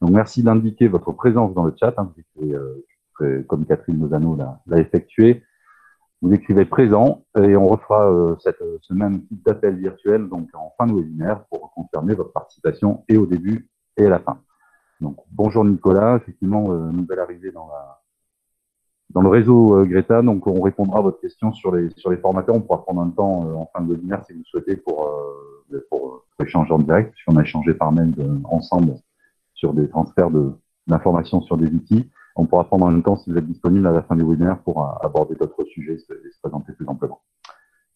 Donc, merci d'indiquer votre présence dans le chat, hein, comme Catherine Lozano l'a effectué. Vous écrivez présent et on refera ce même type d'appel virtuel donc en fin de webinaire pour confirmer votre participation et au début et à la fin. Donc, bonjour Nicolas, effectivement, nouvelle arrivée dans le réseau Greta, donc on répondra à votre question sur les formateurs. On pourra prendre un temps en fin de webinaire si vous souhaitez pour échanger en direct, puisqu'on a échangé par mail ensemble sur des transferts d'informations sur des outils. On pourra prendre un temps si vous êtes disponible à la fin du webinaire pour aborder d'autres sujets et se présenter plus amplement.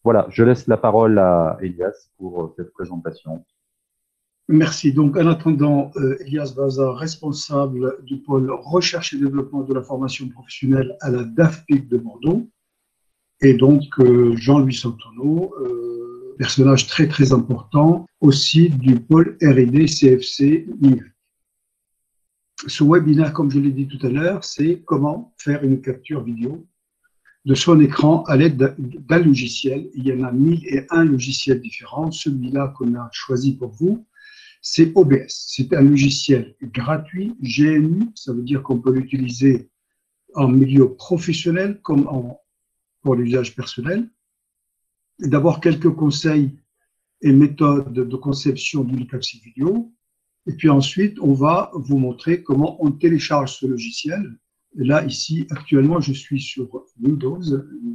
Voilà, je laisse la parole à Elias pour cette présentation. Merci. Donc, en attendant, Elias Baza, responsable du pôle recherche et développement de la formation professionnelle à la DAFPIC de Bordeaux, et donc Jean-Louis Santonneau, personnage très très important aussi du pôle R&D CFC numérique. Ce webinaire, comme je l'ai dit tout à l'heure, c'est comment faire une capture vidéo de son écran à l'aide d'un logiciel. Il y en a 1001 logiciels différents. Celui-là qu'on a choisi pour vous, c'est OBS. C'est un logiciel gratuit, GNU, ça veut dire qu'on peut l'utiliser en milieu professionnel comme pour l'usage personnel. D'abord, quelques conseils et méthodes de conception d'une capsule vidéo. Et puis ensuite, on va vous montrer comment on télécharge ce logiciel. Et là, ici, actuellement, je suis sur Windows,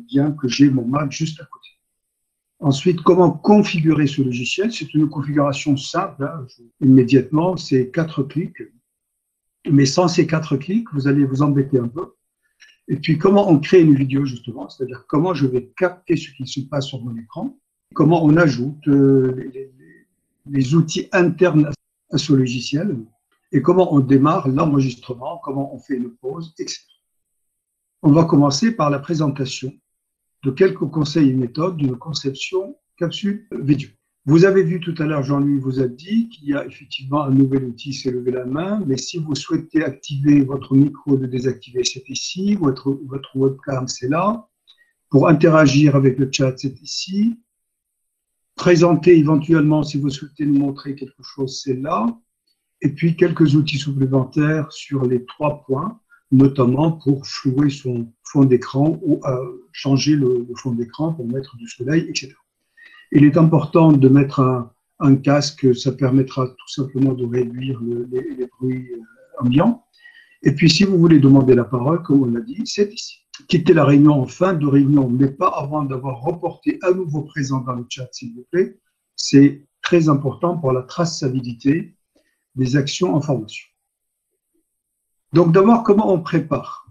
bien que j'ai mon Mac juste à côté. Ensuite, comment configurer ce logiciel? C'est une configuration simple, hein. Immédiatement, c'est 4 clics. Mais sans ces 4 clics, vous allez vous embêter un peu. Et puis, comment on crée une vidéo, justement, c'est-à-dire comment je vais capter ce qui se passe sur mon écran, comment on ajoute les outils internes à ce logiciel, et comment on démarre l'enregistrement, comment on fait une pause, etc. On va commencer par la présentation de quelques conseils et méthodes d'une conception capsule vidéo. Vous avez vu tout à l'heure, Jean-Louis vous a dit qu'il y a effectivement un nouvel outil, c'est lever la main, mais si vous souhaitez activer votre micro, de désactiver, c'est ici, votre webcam, c'est là. Pour interagir avec le chat, c'est ici. Présenter éventuellement, si vous souhaitez nous montrer quelque chose, c'est là. Et puis quelques outils supplémentaires sur les 3 points, notamment pour flouer son fond d'écran ou changer le fond d'écran pour mettre du soleil, etc. Il est important de mettre un casque, ça permettra tout simplement de réduire les bruits ambiants. Et puis, si vous voulez demander la parole, comme on l'a dit, c'est ici. Quittez la réunion en fin de réunion, mais pas avant d'avoir reporté à nouveau présent dans le chat, s'il vous plaît. C'est très important pour la traçabilité des actions en formation. Donc, d'abord, comment on prépare?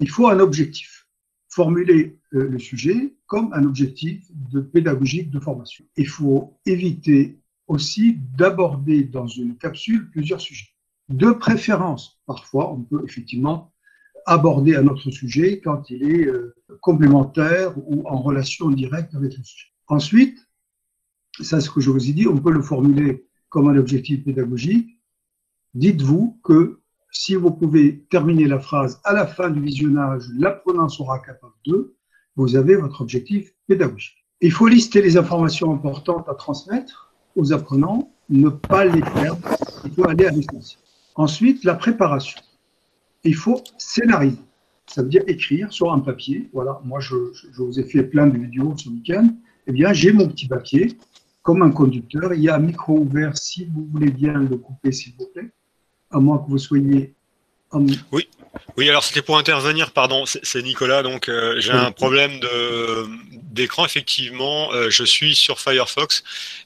Il faut un objectif. Formuler le sujet comme un objectif pédagogique de formation. Il faut éviter aussi d'aborder dans une capsule plusieurs sujets. De préférence, parfois, on peut effectivement aborder un autre sujet quand il est complémentaire ou en relation directe avec le sujet. Ensuite, ça c'est ce que je vous ai dit, on peut le formuler comme un objectif pédagogique. Dites-vous que si vous pouvez terminer la phrase à la fin du visionnage, l'apprenant sera capable de, vous avez votre objectif pédagogique. Il faut lister les informations importantes à transmettre aux apprenants, ne pas les perdre, il faut aller à l'essentiel. Ensuite, la préparation. Il faut scénariser, ça veut dire écrire sur un papier. Voilà, moi je vous ai fait plein de vidéos ce week-end. Eh bien, j'ai mon petit papier comme un conducteur. Il y a un micro ouvert si vous voulez bien le couper, s'il vous plaît. À moins que vous soyez... Oui, alors c'était pour intervenir, pardon, c'est Nicolas, donc j'ai un problème d'écran, effectivement, je suis sur Firefox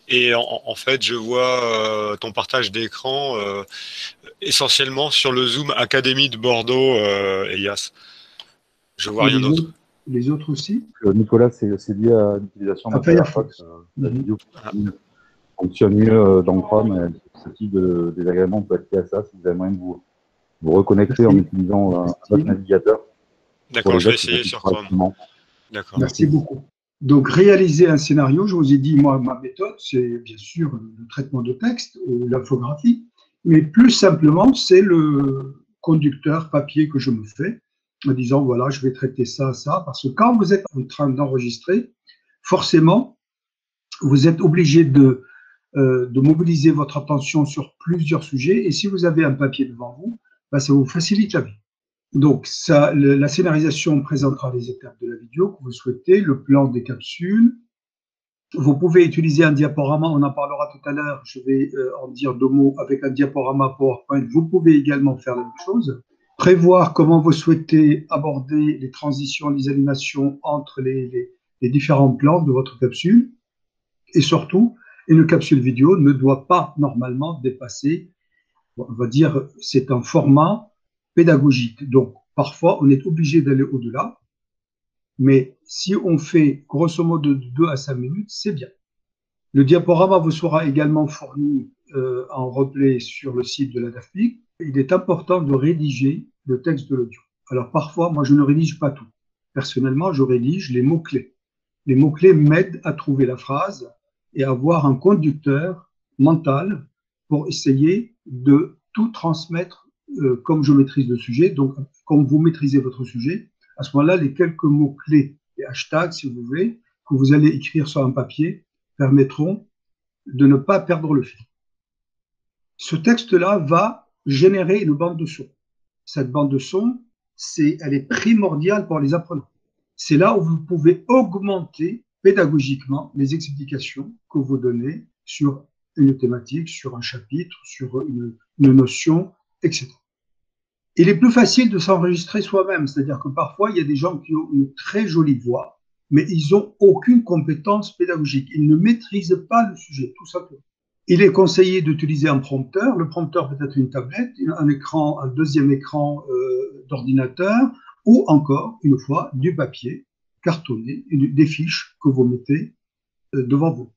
et en fait je vois ton partage d'écran essentiellement sur le Zoom Académie de Bordeaux, Elias. Je vois rien d'autre. Les autres aussi Nicolas, c'est lié à l'utilisation de Firefox. La vidéo fonctionne mieux dans Chrome, ce type de désagrément peut être lié à ça si vous avez moyen de vous reconnecter en utilisant votre navigateur. D'accord, je vais essayer sur Chrome. Merci beaucoup. Donc, réaliser un scénario, je vous ai dit, moi, ma méthode, c'est bien sûr le traitement de texte ou l'infographie, mais plus simplement, c'est le conducteur papier que je me fais en disant, voilà, je vais traiter ça, ça, parce que quand vous êtes en train d'enregistrer, forcément, vous êtes obligé de de mobiliser votre attention sur plusieurs sujets. Et si vous avez un papier devant vous, ben, ça vous facilite la vie. Donc, la scénarisation présentera les étapes de la vidéo que vous souhaitez, le plan des capsules. Vous pouvez utiliser un diaporama, on en parlera tout à l'heure, je vais en dire 2 mots avec un diaporama PowerPoint. Vous pouvez également faire la même chose. Prévoir comment vous souhaitez aborder les transitions, les animations entre les différents plans de votre capsule. Et surtout, une capsule vidéo ne doit pas normalement dépasser, on va dire, c'est un format pédagogique. Donc, parfois, on est obligé d'aller au-delà. Mais si on fait grosso modo de 2 à 5 minutes, c'est bien. Le diaporama vous sera également fourni en replay sur le site de la DAFPIC. Il est important de rédiger le texte de l'audio. Alors parfois, moi je ne rédige pas tout. Personnellement, je rédige les mots-clés. Les mots-clés m'aident à trouver la phrase et à avoir un conducteur mental pour essayer de tout transmettre comme je maîtrise le sujet. Donc, comme vous maîtrisez votre sujet, à ce moment-là, les quelques mots-clés et hashtags, si vous voulez, que vous allez écrire sur un papier, permettront de ne pas perdre le fil. Ce texte-là va générer une bande de son. Cette bande de son, elle est primordiale pour les apprenants. C'est là où vous pouvez augmenter pédagogiquement les explications que vous donnez sur une thématique, sur un chapitre, sur une notion, etc. Il est plus facile de s'enregistrer soi-même, c'est-à-dire que parfois, il y a des gens qui ont une très jolie voix, mais ils n'ont aucune compétence pédagogique. Ils ne maîtrisent pas le sujet, tout simplement. Il est conseillé d'utiliser un prompteur. Le prompteur peut être une tablette, un écran, un deuxième écran d'ordinateur, ou encore, une fois, du papier cartonné, des fiches que vous mettez devant vous.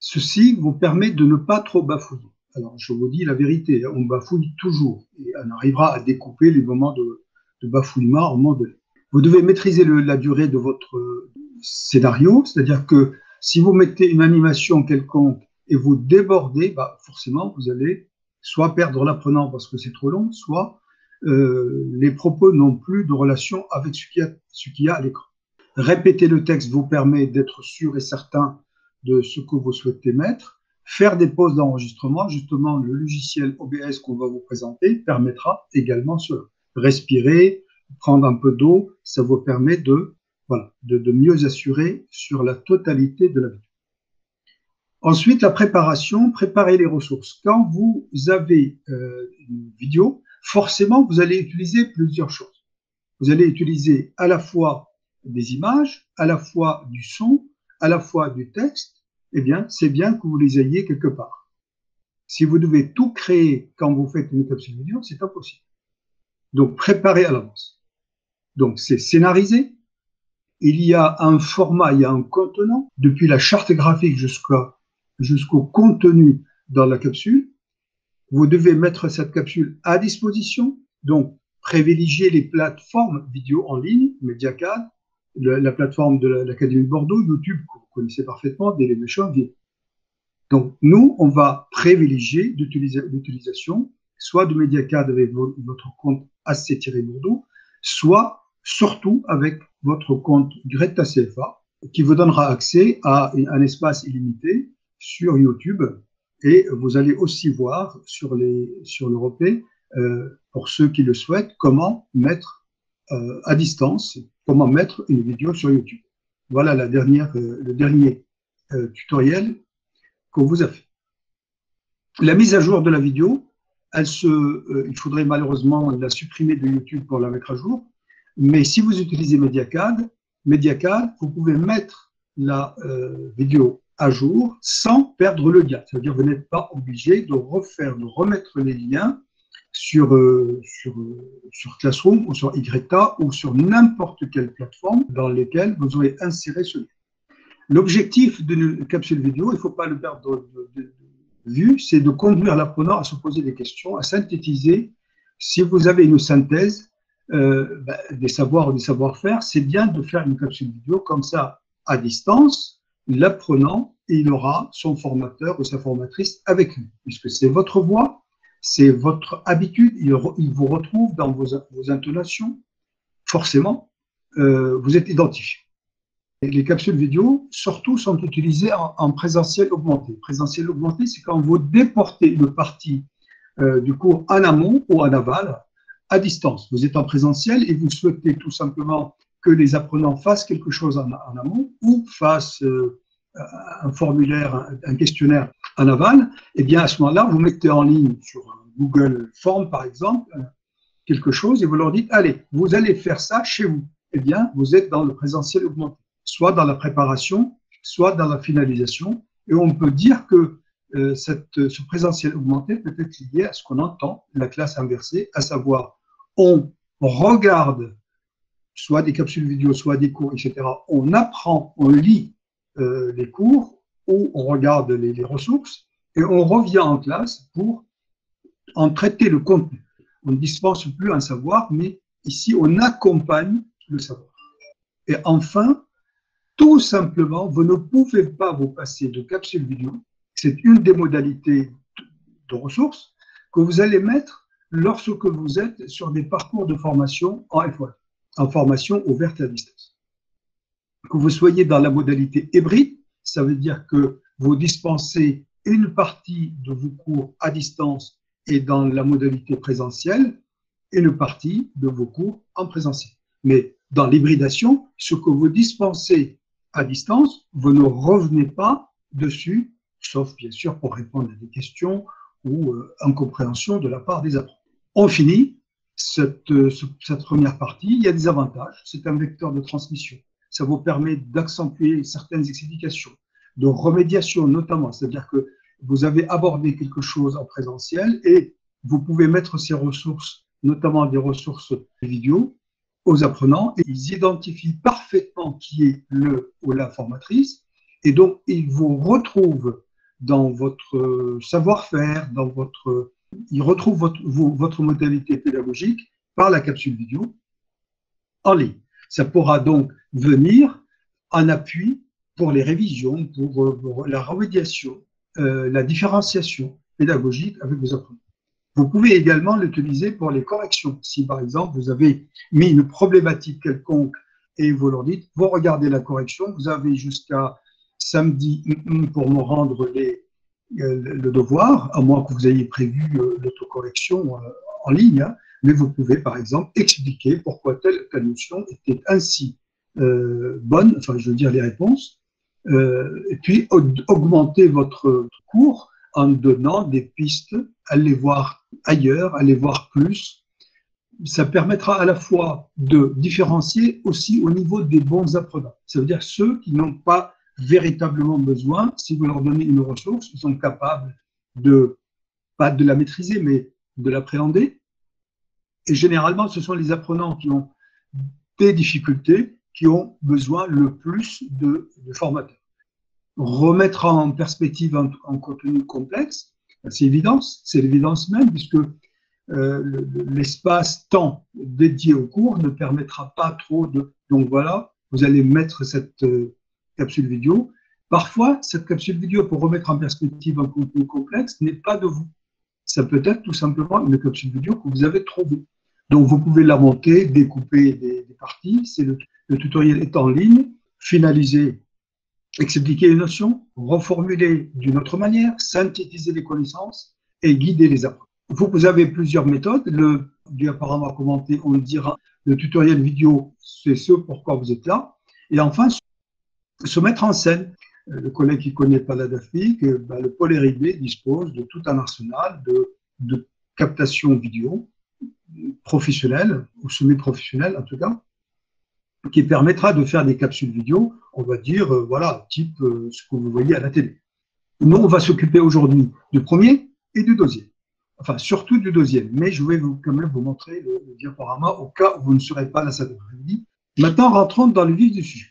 Ceci vous permet de ne pas trop bafouiller. Alors, je vous dis la vérité, on bafouille toujours et on arrivera à découper les moments de bafouillement au moment donné. Vous devez maîtriser la durée de votre scénario, c'est-à-dire que si vous mettez une animation quelconque et vous débordez, bah forcément, vous allez soit perdre l'apprenant parce que c'est trop long, soit les propos n'ont plus de relation avec ce qu'il y a à l'écran. Répéter le texte vous permet d'être sûr et certain de ce que vous souhaitez mettre. Faire des pauses d'enregistrement, justement, le logiciel OBS qu'on va vous présenter permettra également cela. Respirer, prendre un peu d'eau, ça vous permet de mieux assurer sur la totalité de la vidéo. Ensuite, la préparation, préparer les ressources. Quand vous avez une vidéo, forcément, vous allez utiliser plusieurs choses. Vous allez utiliser à la fois des images, à la fois du son, à la fois du texte. Eh bien, c'est bien que vous les ayez quelque part. Si vous devez tout créer quand vous faites une capsule vidéo, c'est impossible. Donc, préparez à l'avance. Donc, c'est scénarisé. Il y a un format, il y a un contenant, depuis la charte graphique jusqu'au contenu dans la capsule. Vous devez mettre cette capsule à disposition. Donc, privilégier les plateformes vidéo en ligne, Mediacad, la plateforme de l'Académie de Bordeaux, YouTube, que vous connaissez parfaitement, Dailymotion, Vidéo. Donc, nous, on va privilégier l'utilisation, soit de Mediacad avec votre compte AC-Bordeaux, soit surtout avec votre compte Greta CFA, qui vous donnera accès à un espace illimité sur YouTube. Et vous allez aussi voir sur l'Europé, pour ceux qui le souhaitent, comment mettre à distance, comment mettre une vidéo sur YouTube. Voilà le dernier tutoriel qu'on vous a fait. La mise à jour de la vidéo, il faudrait malheureusement la supprimer de YouTube pour la mettre à jour. Mais si vous utilisez Mediacad, vous pouvez mettre la vidéo à jour sans perdre le lien. C'est-à-dire que vous n'êtes pas obligé de remettre les liens sur Classroom ou sur Igretta ou sur n'importe quelle plateforme dans laquelle vous aurez inséré ce lien. L'objectif d'une capsule vidéo, il ne faut pas le perdre de vue, c'est de conduire l'apprenant à se poser des questions, à synthétiser. Si vous avez une synthèse des savoirs ou des savoir-faire, c'est bien de faire une capsule vidéo comme ça, à distance. L'apprenant, il aura son formateur ou sa formatrice avec lui, puisque c'est votre voix, c'est votre habitude, il vous retrouve dans vos intonations. Forcément, vous êtes identifié. Les capsules vidéo, surtout, sont utilisées en présentiel augmenté. Présentiel augmenté, c'est quand vous déportez une partie du cours en amont ou en aval à distance. Vous êtes en présentiel et vous souhaitez tout simplement que les apprenants fassent quelque chose en amont ou fassent un formulaire, un questionnaire en aval. Et bien à ce moment-là, vous mettez en ligne sur Google Form, par exemple, quelque chose et vous leur dites, allez, vous allez faire ça chez vous. Eh bien, vous êtes dans le présentiel augmenté, soit dans la préparation, soit dans la finalisation. Et on peut dire que ce présentiel augmenté peut être lié à ce qu'on entend, la classe inversée, à savoir, on regarde soit des capsules vidéo, soit des cours, etc. On apprend, on lit les cours ou on regarde les ressources et on revient en classe pour en traiter le contenu. On ne dispense plus un savoir, mais ici, on accompagne le savoir. Et enfin, tout simplement, vous ne pouvez pas vous passer de capsules vidéo. C'est une des modalités de ressources que vous allez mettre lorsque vous êtes sur des parcours de formation en F1, en formation ouverte à distance. Que vous soyez dans la modalité hybride, ça veut dire que vous dispensez une partie de vos cours à distance et dans la modalité présentielle, une partie de vos cours en présentiel. Mais dans l'hybridation, ce que vous dispensez à distance, vous ne revenez pas dessus, sauf bien sûr pour répondre à des questions ou incompréhension de la part des apprenants. On finit cette première partie. Il y a des avantages. C'est un vecteur de transmission. Ça vous permet d'accentuer certaines explications, de remédiation notamment. C'est-à-dire que vous avez abordé quelque chose en présentiel et vous pouvez mettre ces ressources, notamment des ressources vidéo, aux apprenants et ils identifient parfaitement qui est le ou la formatrice et donc ils vous retrouvent dans votre savoir-faire, ils retrouvent votre modalité pédagogique par la capsule vidéo en ligne. Ça pourra donc venir en appui pour les révisions, pour la remédiation, la différenciation pédagogique avec vos apprenants. Vous pouvez également l'utiliser pour les corrections. Si par exemple vous avez mis une problématique quelconque et vous leur dites, vous regardez la correction, vous avez jusqu'à samedi pour me rendre le devoir, à moins que vous ayez prévu l'autocorrection en ligne, hein, mais vous pouvez par exemple expliquer pourquoi telle notion était ainsi bonne, enfin je veux dire les réponses, et puis augmenter votre cours en donnant des pistes, allez voir ailleurs, allez voir plus. Ça permettra à la fois de différencier aussi au niveau des bons apprenants. Ça veut dire ceux qui n'ont pas véritablement besoin, si vous leur donnez une ressource, ils sont capables pas de la maîtriser, mais de l'appréhender. Et généralement, ce sont les apprenants qui ont des difficultés, qui ont besoin le plus de formateurs. Remettre en perspective un contenu complexe, c'est l'évidence même, puisque l'espace-temps dédié au cours ne permettra pas trop de... Donc voilà, vous allez mettre cette capsule vidéo. Parfois, cette capsule vidéo, pour remettre en perspective un contenu complexe, n'est pas de vous. Ça peut être tout simplement une capsule vidéo que vous avez trouvée. Donc vous pouvez la monter, découper des parties. Le tutoriel est en ligne, finaliser, expliquer une notion, reformuler d'une autre manière, synthétiser les connaissances et guider les apprenants. Vous avez plusieurs méthodes. Le diaporama commenté, on le dira, le tutoriel vidéo, c'est ce pourquoi vous êtes là. Et enfin, se mettre en scène. Le collègue qui ne connaît pas la DAFPIC, le pôle R&D dispose de tout un arsenal de captation vidéo professionnelle, ou semi-professionnelle en tout cas, qui permettra de faire des capsules vidéo, on va dire, voilà, type ce que vous voyez à la télé. Nous, on va s'occuper aujourd'hui du premier et du deuxième. Enfin, surtout du deuxième, mais je vais quand même vous montrer le diaporama au cas où vous ne serez pas là cet après-midi. Maintenant, rentrons dans le vif du sujet.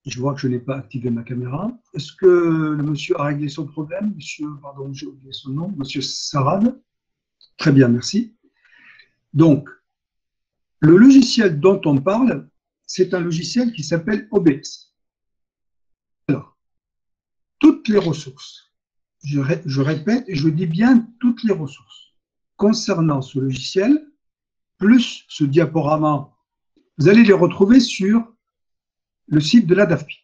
Je vois que je n'ai pas activé ma caméra. Est-ce que le monsieur a réglé son problème? Monsieur, pardon, j'ai oublié son nom, monsieur Sarad. Très bien, merci. Donc, le logiciel dont on parle, c'est un logiciel qui s'appelle OBS. Alors, toutes les ressources, je répète et je dis bien toutes les ressources concernant ce logiciel, plus ce diaporama, vous allez les retrouver sur le site de la DAFPIC.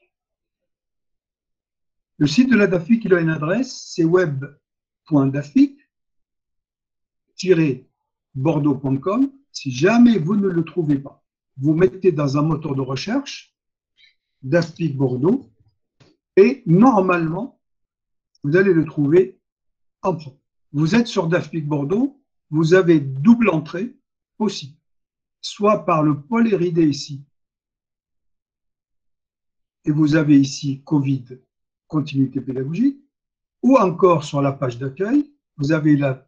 Le site de la DAFPIC, il a une adresse, c'est web.dafpic-bordeaux.com. Si jamais vous ne le trouvez pas, vous mettez dans un moteur de recherche DAFPIC Bordeaux et normalement, vous allez le trouver en premier. Vous êtes sur DAFPIC Bordeaux, vous avez double entrée possible, soit par le pôle R&D ici, et vous avez ici Covid, continuité pédagogique, ou encore sur la page d'accueil, vous avez là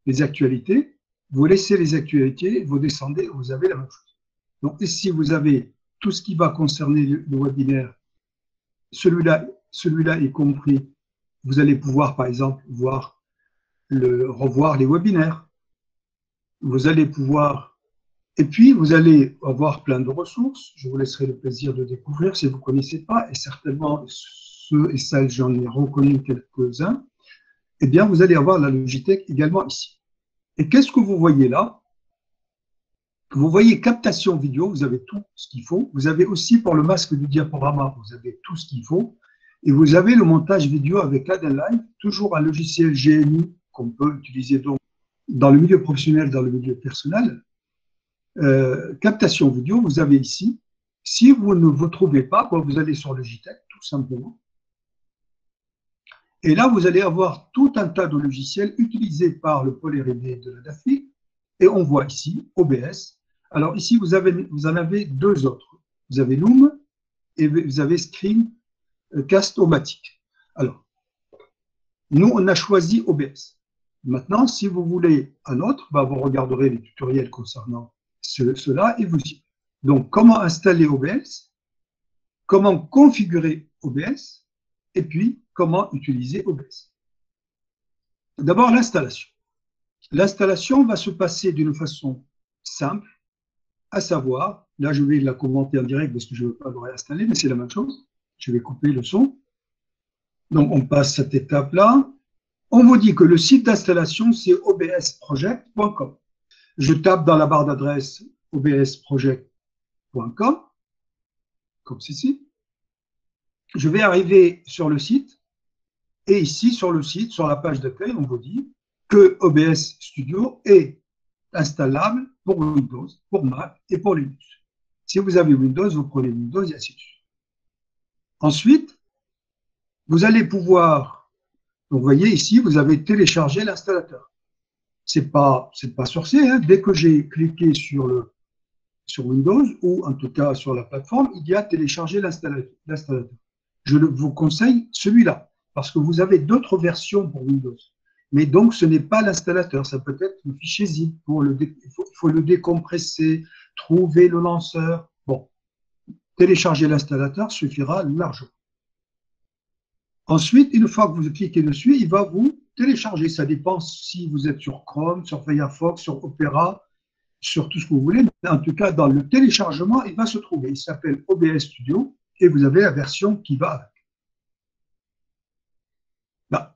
les actualités, vous laissez les actualités, vous descendez, vous avez la même chose. Donc ici, vous avez tout ce qui va concerner le webinaire, celui-là est compris, vous allez pouvoir par exemple revoir les webinaires, vous allez pouvoir, et puis vous allez avoir plein de ressources, je vous laisserai le plaisir de découvrir si vous ne connaissez pas, et certainement ceux et celles, j'en ai reconnu quelques-uns, eh bien vous allez avoir la Logitech également ici. Et qu'est-ce que vous voyez là? Vous voyez captation vidéo, vous avez tout ce qu'il faut. Vous avez aussi pour le masque du diaporama, vous avez tout ce qu'il faut. Et vous avez le montage vidéo avec Kdenlive, toujours un logiciel GNU qu'on peut utiliser donc dans le milieu professionnel, dans le milieu personnel. Captation vidéo, vous avez ici. Si vous ne vous trouvez pas, vous allez sur Logitech, tout simplement. Et là, vous allez avoir tout un tas de logiciels utilisés par le pôle R&D de la DAFPIC. Et on voit ici OBS. Alors ici, vous en avez deux autres. Vous avez Loom et vous avez Screencast-O-Matic. Alors, nous, on a choisi OBS. Maintenant, si vous voulez un autre, vous regarderez les tutoriels concernant cela et vous y. Donc, comment installer OBS, comment configurer OBS, et puis comment utiliser OBS. D'abord, l'installation. L'installation va se passer d'une façon simple, à savoir, là je vais la commenter en direct parce que je ne veux pas le réinstaller, mais c'est la même chose. Je vais couper le son. Donc on passe cette étape-là. On vous dit que le site d'installation, c'est obsproject.com. Je tape dans la barre d'adresse obsproject.com, comme ceci. Je vais arriver sur le site, et ici sur le site, sur la page d'accueil, on vous dit que OBS Studio est installable pour Windows, pour Mac et pour Linux. Si vous avez Windows, vous prenez Windows et ainsi de suite. Ensuite, vous allez pouvoir, vous voyez ici, vous avez téléchargé l'installateur. C'est pas sorcier, hein. Dès que j'ai cliqué sur Windows, ou en tout cas sur la plateforme, il y a téléchargé l'installateur. Je vous conseille celui-là, parce que vous avez d'autres versions pour Windows. Mais donc, ce n'est pas l'installateur, ça peut être le fichier zip. Il faut le décompresser, trouver le lanceur. Bon, télécharger l'installateur suffira largement. Ensuite, une fois que vous cliquez dessus, il va vous télécharger. Ça dépend si vous êtes sur Chrome, sur Firefox, sur Opera, sur tout ce que vous voulez. Mais en tout cas, dans le téléchargement, il va se trouver. Il s'appelle OBS Studio et vous avez la version qui va avec.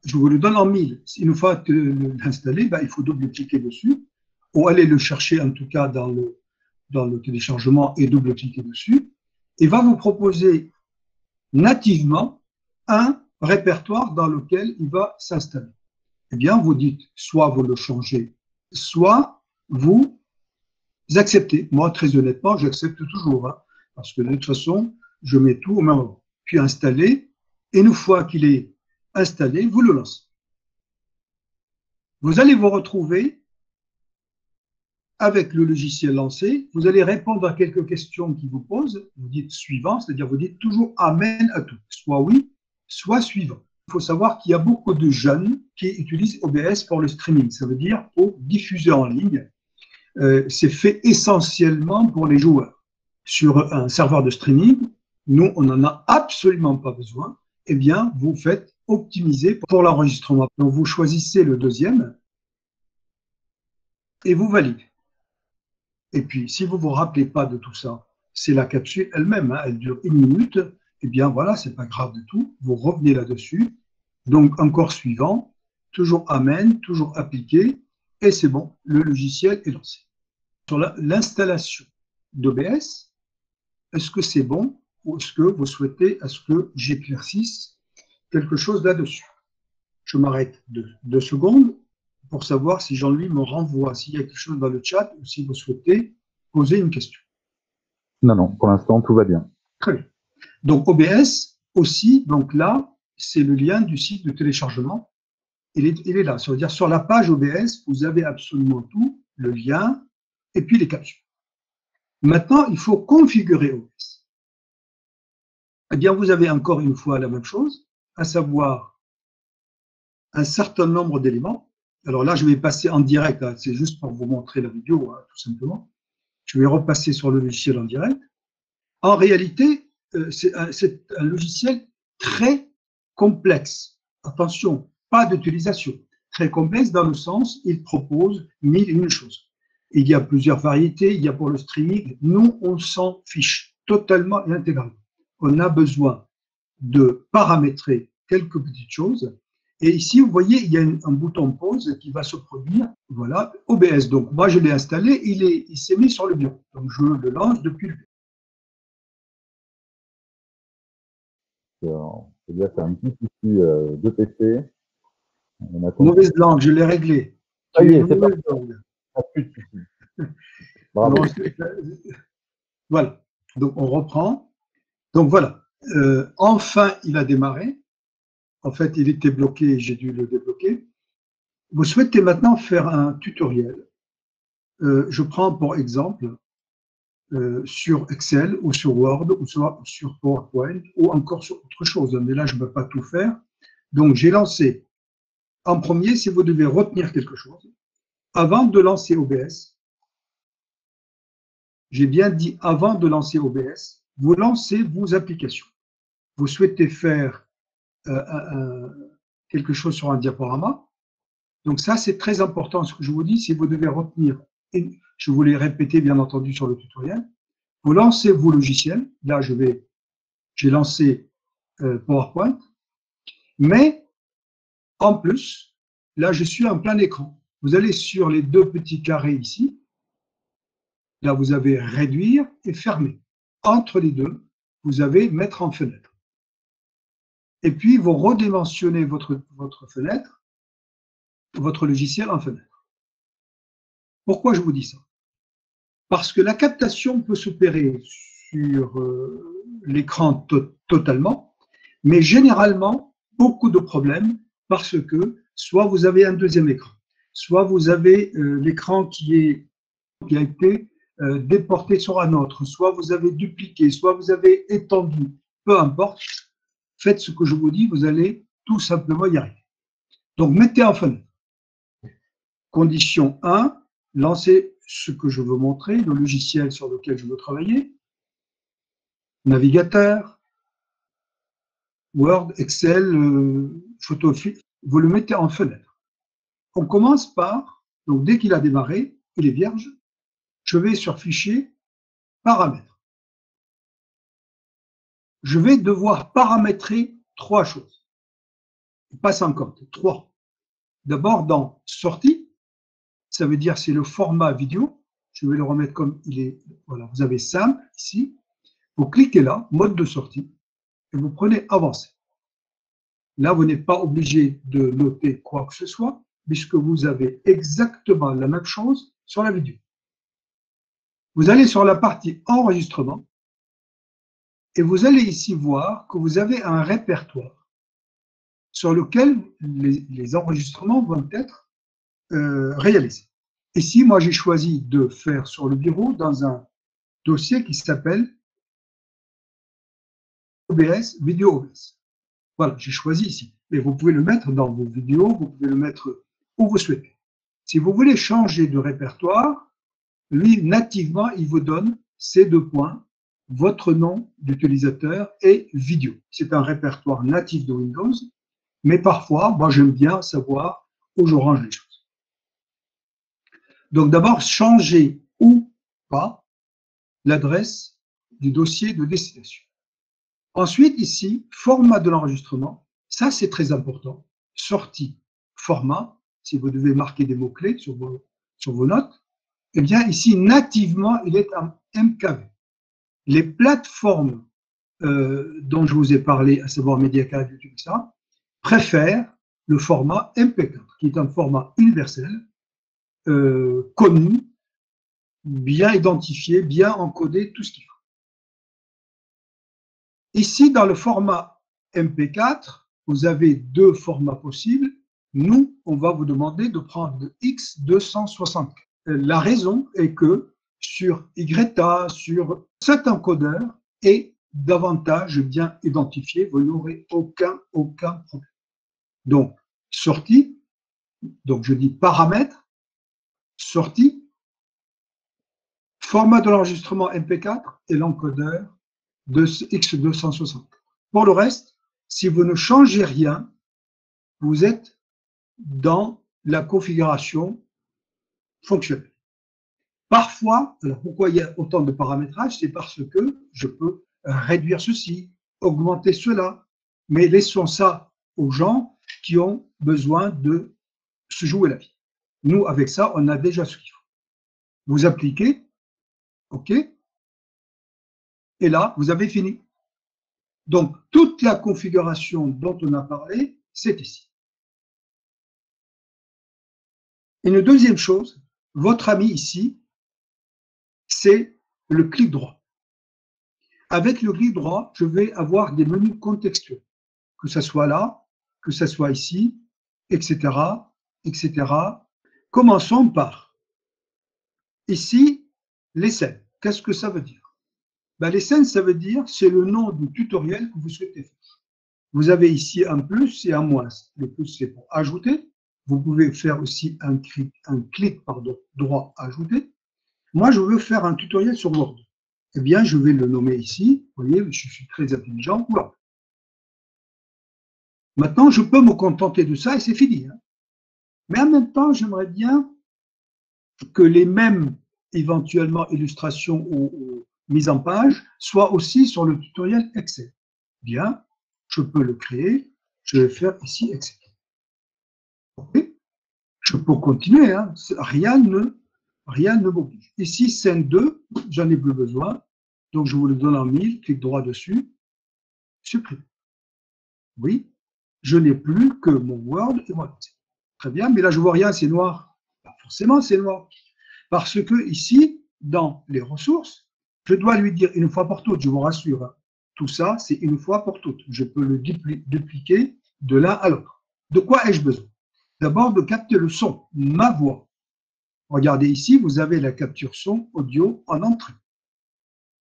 Je vous le donne en 1000. Une fois que l'installé, il faut double-cliquer dessus, ou aller le chercher en tout cas dans le téléchargement et double-cliquer dessus. Et va vous proposer nativement un répertoire dans lequel il va s'installer. Eh bien, vous dites, soit vous le changez, soit vous acceptez. Moi, très honnêtement, j'accepte toujours, hein, parce que de toute façon, je mets tout au même moment. Puis installer, et une fois qu'il est installé, vous le lancez. Vous allez vous retrouver avec le logiciel lancé. Vous allez répondre à quelques questions qui vous posent. Vous dites suivant, c'est-à-dire vous dites toujours amen à tout. Soit oui, soit suivant. Il faut savoir qu'il y a beaucoup de jeunes qui utilisent OBS pour le streaming. Ça veut dire pour diffuser en ligne. C'est fait essentiellement pour les joueurs. Sur un serveur de streaming, nous, on n'en a absolument pas besoin. Eh bien, vous faites optimiser pour l'enregistrement. Donc, vous choisissez le deuxième et vous validez. Et puis, si vous ne vous rappelez pas de tout ça, c'est la capsule elle-même, hein, elle dure 1 minute, eh bien voilà, c'est pas grave du tout. Vous revenez là-dessus. Donc, encore suivant, toujours Amen, toujours appliqué, et c'est bon, le logiciel est lancé. Sur l'installation d'OBS, est-ce que c'est bon? ou est-ce que vous souhaitez à ce que j'éclaircisse quelque chose là-dessus? Je m'arrête 2 secondes pour savoir si Jean-Louis me renvoie, s'il y a quelque chose dans le chat ou si vous souhaitez poser une question. Non, non, pour l'instant, tout va bien. Très bien. Donc, OBS aussi, donc là, c'est le lien du site de téléchargement. Il est là. Ça veut dire sur la page OBS, vous avez absolument tout, le lien et puis les captures. Maintenant, il faut configurer OBS. Eh bien, vous avez encore une fois la même chose, à savoir un certain nombre d'éléments. Alors là, je vais passer en direct, hein, c'est juste pour vous montrer la vidéo, hein, tout simplement. Je vais repasser sur le logiciel en direct. En réalité, c'est un logiciel très complexe. Attention, pas d'utilisation. Très complexe dans le sens, il propose 1001 choses. Il y a plusieurs variétés, il y a pour le streaming. Nous, on s'en fiche totalement et intégralement. On a besoin de paramétrer quelques petites choses. Et ici, vous voyez, il y a un bouton pause qui va se produire. Voilà, OBS. Donc, moi, je l'ai installé, il s'est mis sur le bureau. Donc, je le lance depuis le bureau. C'est-à-dire qu'il y a un petit souci de PC. Mauvaise langue, je l'ai réglé. Ça y est, c'est parti. Pas plus de soucis. Bravo. Non, voilà. Donc, on reprend. Donc, voilà. Enfin, il a démarré. En fait, il était bloqué, j'ai dû le débloquer. Vous souhaitez maintenant faire un tutoriel. Je prends pour exemple sur Excel ou sur Word ou sur PowerPoint ou encore sur autre chose. Mais là, je ne peux pas tout faire. Donc, j'ai lancé en premier, si vous devez retenir quelque chose, avant de lancer OBS, j'ai bien dit avant de lancer OBS, vous lancez vos applications. Vous souhaitez faire quelque chose sur un diaporama. Donc ça, c'est très important ce que je vous dis. Si vous devez retenir, et je vous l'ai répété bien entendu sur le tutoriel, vous lancez vos logiciels. Là, j'ai lancé PowerPoint. Mais en plus, là, je suis en plein écran. Vous allez sur les 2 petits carrés ici. Là, vous avez réduire et fermer. Entre les deux, vous avez mettre en fenêtre. Et puis, vous redimensionnez votre fenêtre, votre logiciel en fenêtre. Pourquoi je vous dis ça? Parce que la captation peut s'opérer sur l'écran totalement, mais généralement, beaucoup de problèmes parce que soit vous avez un deuxième écran, soit vous avez l'écran qui a été déporté sur un autre, soit vous avez dupliqué, soit vous avez étendu, peu importe, faites ce que je vous dis, vous allez tout simplement y arriver. Donc, mettez en fenêtre. Condition 1, lancez ce que je veux montrer, le logiciel sur lequel je veux travailler, navigateur, Word, Excel, Photoshop, vous le mettez en fenêtre. On commence par, donc dès qu'il a démarré, il est vierge, je vais sur Fichier, Paramètres. Je vais devoir paramétrer 3 choses. Pas 50, 3. D'abord, dans Sortie, ça veut dire c'est le format vidéo. Je vais le remettre comme il est. Voilà, vous avez simple ici. Vous cliquez là, mode de sortie, et vous prenez Avancer. Là, vous n'êtes pas obligé de noter quoi que ce soit, puisque vous avez exactement la même chose sur la vidéo. Vous allez sur la partie enregistrement et vous allez ici voir que vous avez un répertoire sur lequel les enregistrements vont être réalisés. Ici, moi, j'ai choisi de faire sur le bureau dans un dossier qui s'appelle OBS, vidéo OBS. Voilà, j'ai choisi ici. Et vous pouvez le mettre dans vos vidéos, vous pouvez le mettre où vous souhaitez. Si vous voulez changer de répertoire, lui, nativement, il vous donne ces 2 points, votre nom d'utilisateur et vidéo. C'est un répertoire natif de Windows, mais parfois, moi, j'aime bien savoir où je range les choses. Donc, d'abord, changer ou pas l'adresse du dossier de destination. Ensuite, ici, format de l'enregistrement. Ça, c'est très important. Sortie, format. Si vous devez marquer des mots-clés sur vos notes, eh bien, ici, nativement, il est en MKV. Les plateformes dont je vous ai parlé, à savoir Mediacard, YouTube, etc., préfèrent le format MP4, qui est un format universel, connu, bien identifié, bien encodé, tout ce qu'il faut. Ici, dans le format MP4, vous avez deux formats possibles. Nous, on va vous demander de prendre le X264. La raison est que sur YTA, sur cet encodeur est davantage bien identifié, vous n'aurez aucun problème. Donc, sortie, donc je dis paramètres, sortie, format de l'enregistrement MP4 et l'encodeur de ce X260. Pour le reste, si vous ne changez rien, vous êtes dans la configuration fonctionnelle. Parfois, alors pourquoi il y a autant de paramétrage? C'est parce que je peux réduire ceci, augmenter cela, mais laissons ça aux gens qui ont besoin de se jouer la vie. Nous, avec ça, on a déjà ce qu'il faut. Vous appliquez, OK, et là, vous avez fini. Donc, toute la configuration dont on a parlé, c'est ici. Une deuxième chose, votre ami ici, c'est le clic droit. Avec le clic droit, je vais avoir des menus contextuels, que ce soit là, que ce soit ici, etc., etc. Commençons par, ici, les scènes. Qu'est-ce que ça veut dire? Ben, les scènes, ça veut dire, c'est le nom du tutoriel que vous souhaitez faire. Vous avez ici un plus et un moins. Le plus, c'est pour ajouter. Vous pouvez faire aussi un clic droit ajouter. Moi, je veux faire un tutoriel sur Word. Eh bien, je vais le nommer ici. Vous voyez, je suis très intelligent. Word. Maintenant, je peux me contenter de ça et c'est fini. Hein. Mais en même temps, j'aimerais bien que les mêmes, éventuellement, illustrations ou mise en page, soit aussi sur le tutoriel Excel. Bien, je peux le créer, je vais faire ici Excel. Okay. Je peux continuer, hein. Rien ne m'oblige. Ici, scène 2, j'en ai plus besoin, donc je vous le donne en 1000, clic droit dessus, supprime. Oui, je n'ai plus que mon Word et mon Excel. Très bien, mais là je vois rien, c'est noir. Pas forcément, c'est noir. Parce que ici, dans les ressources, je dois lui dire une fois pour toutes, je vous rassure, hein, tout ça, c'est une fois pour toutes. Je peux le dupliquer de l'un à l'autre. De quoi ai-je besoin? D'abord, de capter le son, ma voix. Regardez ici, vous avez la capture son audio en entrée.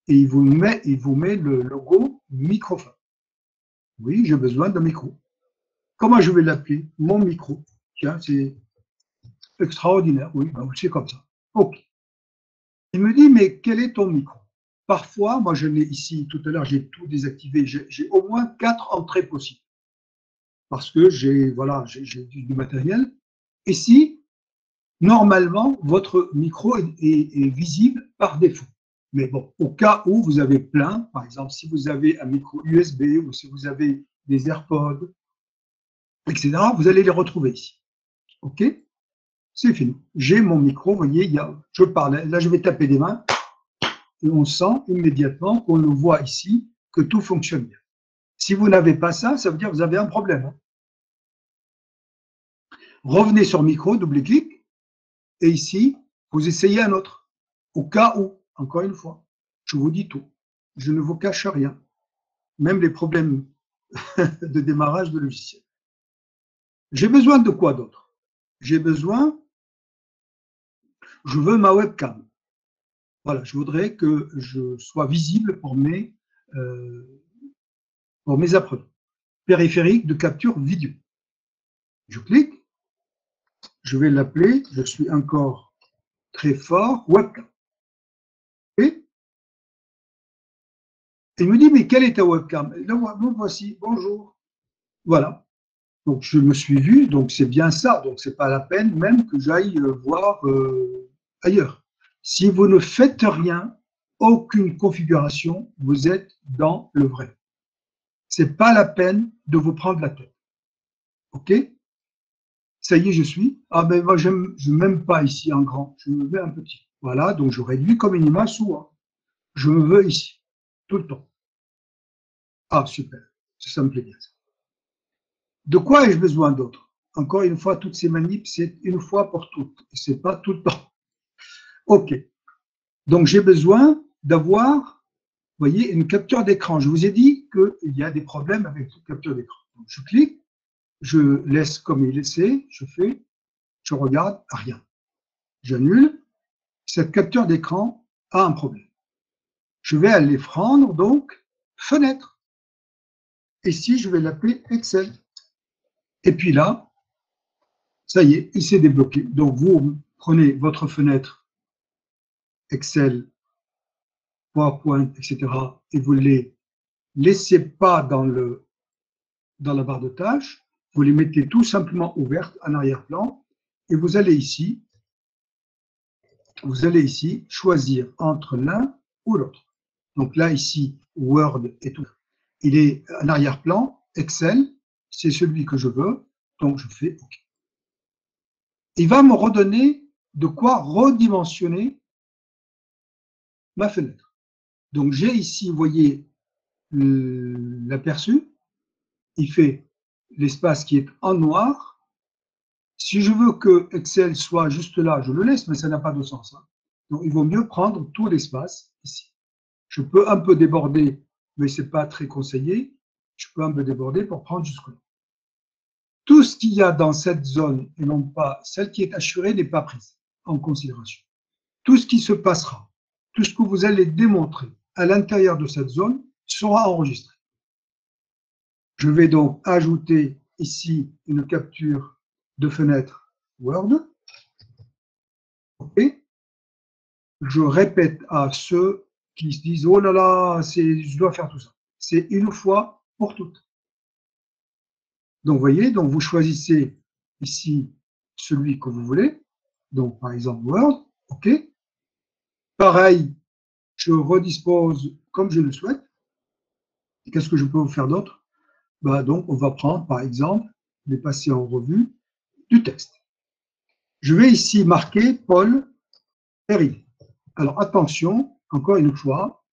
Et il vous met le logo microphone. Oui, j'ai besoin d'un micro. Comment je vais l'appeler? Mon micro. Tiens, c'est extraordinaire. Oui, ben, c'est comme ça. OK. Il me dit, mais quel est ton micro? Parfois, moi je l'ai ici, tout à l'heure, j'ai tout désactivé. J'ai au moins 4 entrées possibles. Parce que j'ai du matériel. Ici, normalement, votre micro est visible par défaut. Mais bon, au cas où vous avez plein, par exemple, si vous avez un micro USB ou si vous avez des AirPods, etc., vous allez les retrouver ici. OK? C'est fini. J'ai mon micro, vous voyez, je parle. Là, je vais taper des mains. Et on sent immédiatement qu'on le voit ici, que tout fonctionne bien. Si vous n'avez pas ça, ça veut dire que vous avez un problème. Hein. Revenez sur micro, double-clic, et ici, vous essayez un autre. Au cas où, encore une fois, je vous dis tout. Je ne vous cache rien. Même les problèmes de démarrage de logiciel. J'ai besoin de quoi d'autre? J'ai besoin, je veux ma webcam. Voilà, je voudrais que je sois visible pour mes apprenants. Périphérique de capture vidéo. Je clique, je vais l'appeler, je suis encore très fort, webcam. Et il me dit, mais quelle est ta webcam? Le voici, bonjour. Voilà. Donc je me suis vu, donc c'est bien ça. Donc c'est pas la peine même que j'aille voir ailleurs. Si vous ne faites rien, aucune configuration, vous êtes dans le vrai. C'est pas la peine de vous prendre la tête. OK? Ça y est, je suis. Ah ben moi, je ne m'aime pas ici en grand. Je me veux un petit. Voilà, donc je réduis comme une image sous. Je me veux ici, tout le temps. Ah, super. Ça me plaît bien. De quoi ai-je besoin d'autre? Encore une fois, toutes ces manips, c'est une fois pour toutes. Ce n'est pas tout le temps. OK. Donc, j'ai besoin d'avoir, vous voyez, une capture d'écran. Je vous ai dit qu'il y a des problèmes avec cette capture d'écran. Donc, je clique, je laisse comme il est, je fais, je regarde, rien. J'annule. Cette capture d'écran a un problème. Je vais aller prendre, donc, fenêtre. Ici, je vais l'appeler Excel. Et puis là, ça y est, il s'est débloqué. Donc, vous prenez votre fenêtre Excel, PowerPoint, etc. et vous ne les laissez pas dans la barre de tâches. Vous les mettez tout simplement ouvertes en arrière-plan et vous allez ici choisir entre l'un ou l'autre. Donc là, ici, Word est tout. Il est en arrière-plan. Excel, c'est celui que je veux. Donc, je fais OK. Il va me redonner de quoi redimensionner ma fenêtre. Donc, j'ai ici, vous voyez, l'aperçu. Il fait l'espace qui est en noir. Si je veux que Excel soit juste là, je le laisse, mais ça n'a pas de sens. Hein. Donc, il vaut mieux prendre tout l'espace ici. Je peux un peu déborder, mais ce n'est pas très conseillé. Je peux un peu déborder pour prendre jusque-là. Tout ce qu'il y a dans cette zone, et non pas celle qui est assurée, n'est pas prise en considération. Tout ce qui se passera, tout ce que vous allez démontrer à l'intérieur de cette zone sera enregistré. Je vais donc ajouter ici une capture de fenêtre Word. OK. Je répète à ceux qui se disent « Oh là là, je dois faire tout ça ». C'est une fois pour toutes. Donc, vous voyez, donc vous choisissez ici celui que vous voulez. Donc, par exemple, Word. OK. Pareil, je redispose comme je le souhaite. Qu'est-ce que je peux vous faire d'autre? Donc, on va prendre, par exemple, les passer en revue du texte. Je vais ici marquer Paul Héry. Alors, attention, encore une fois,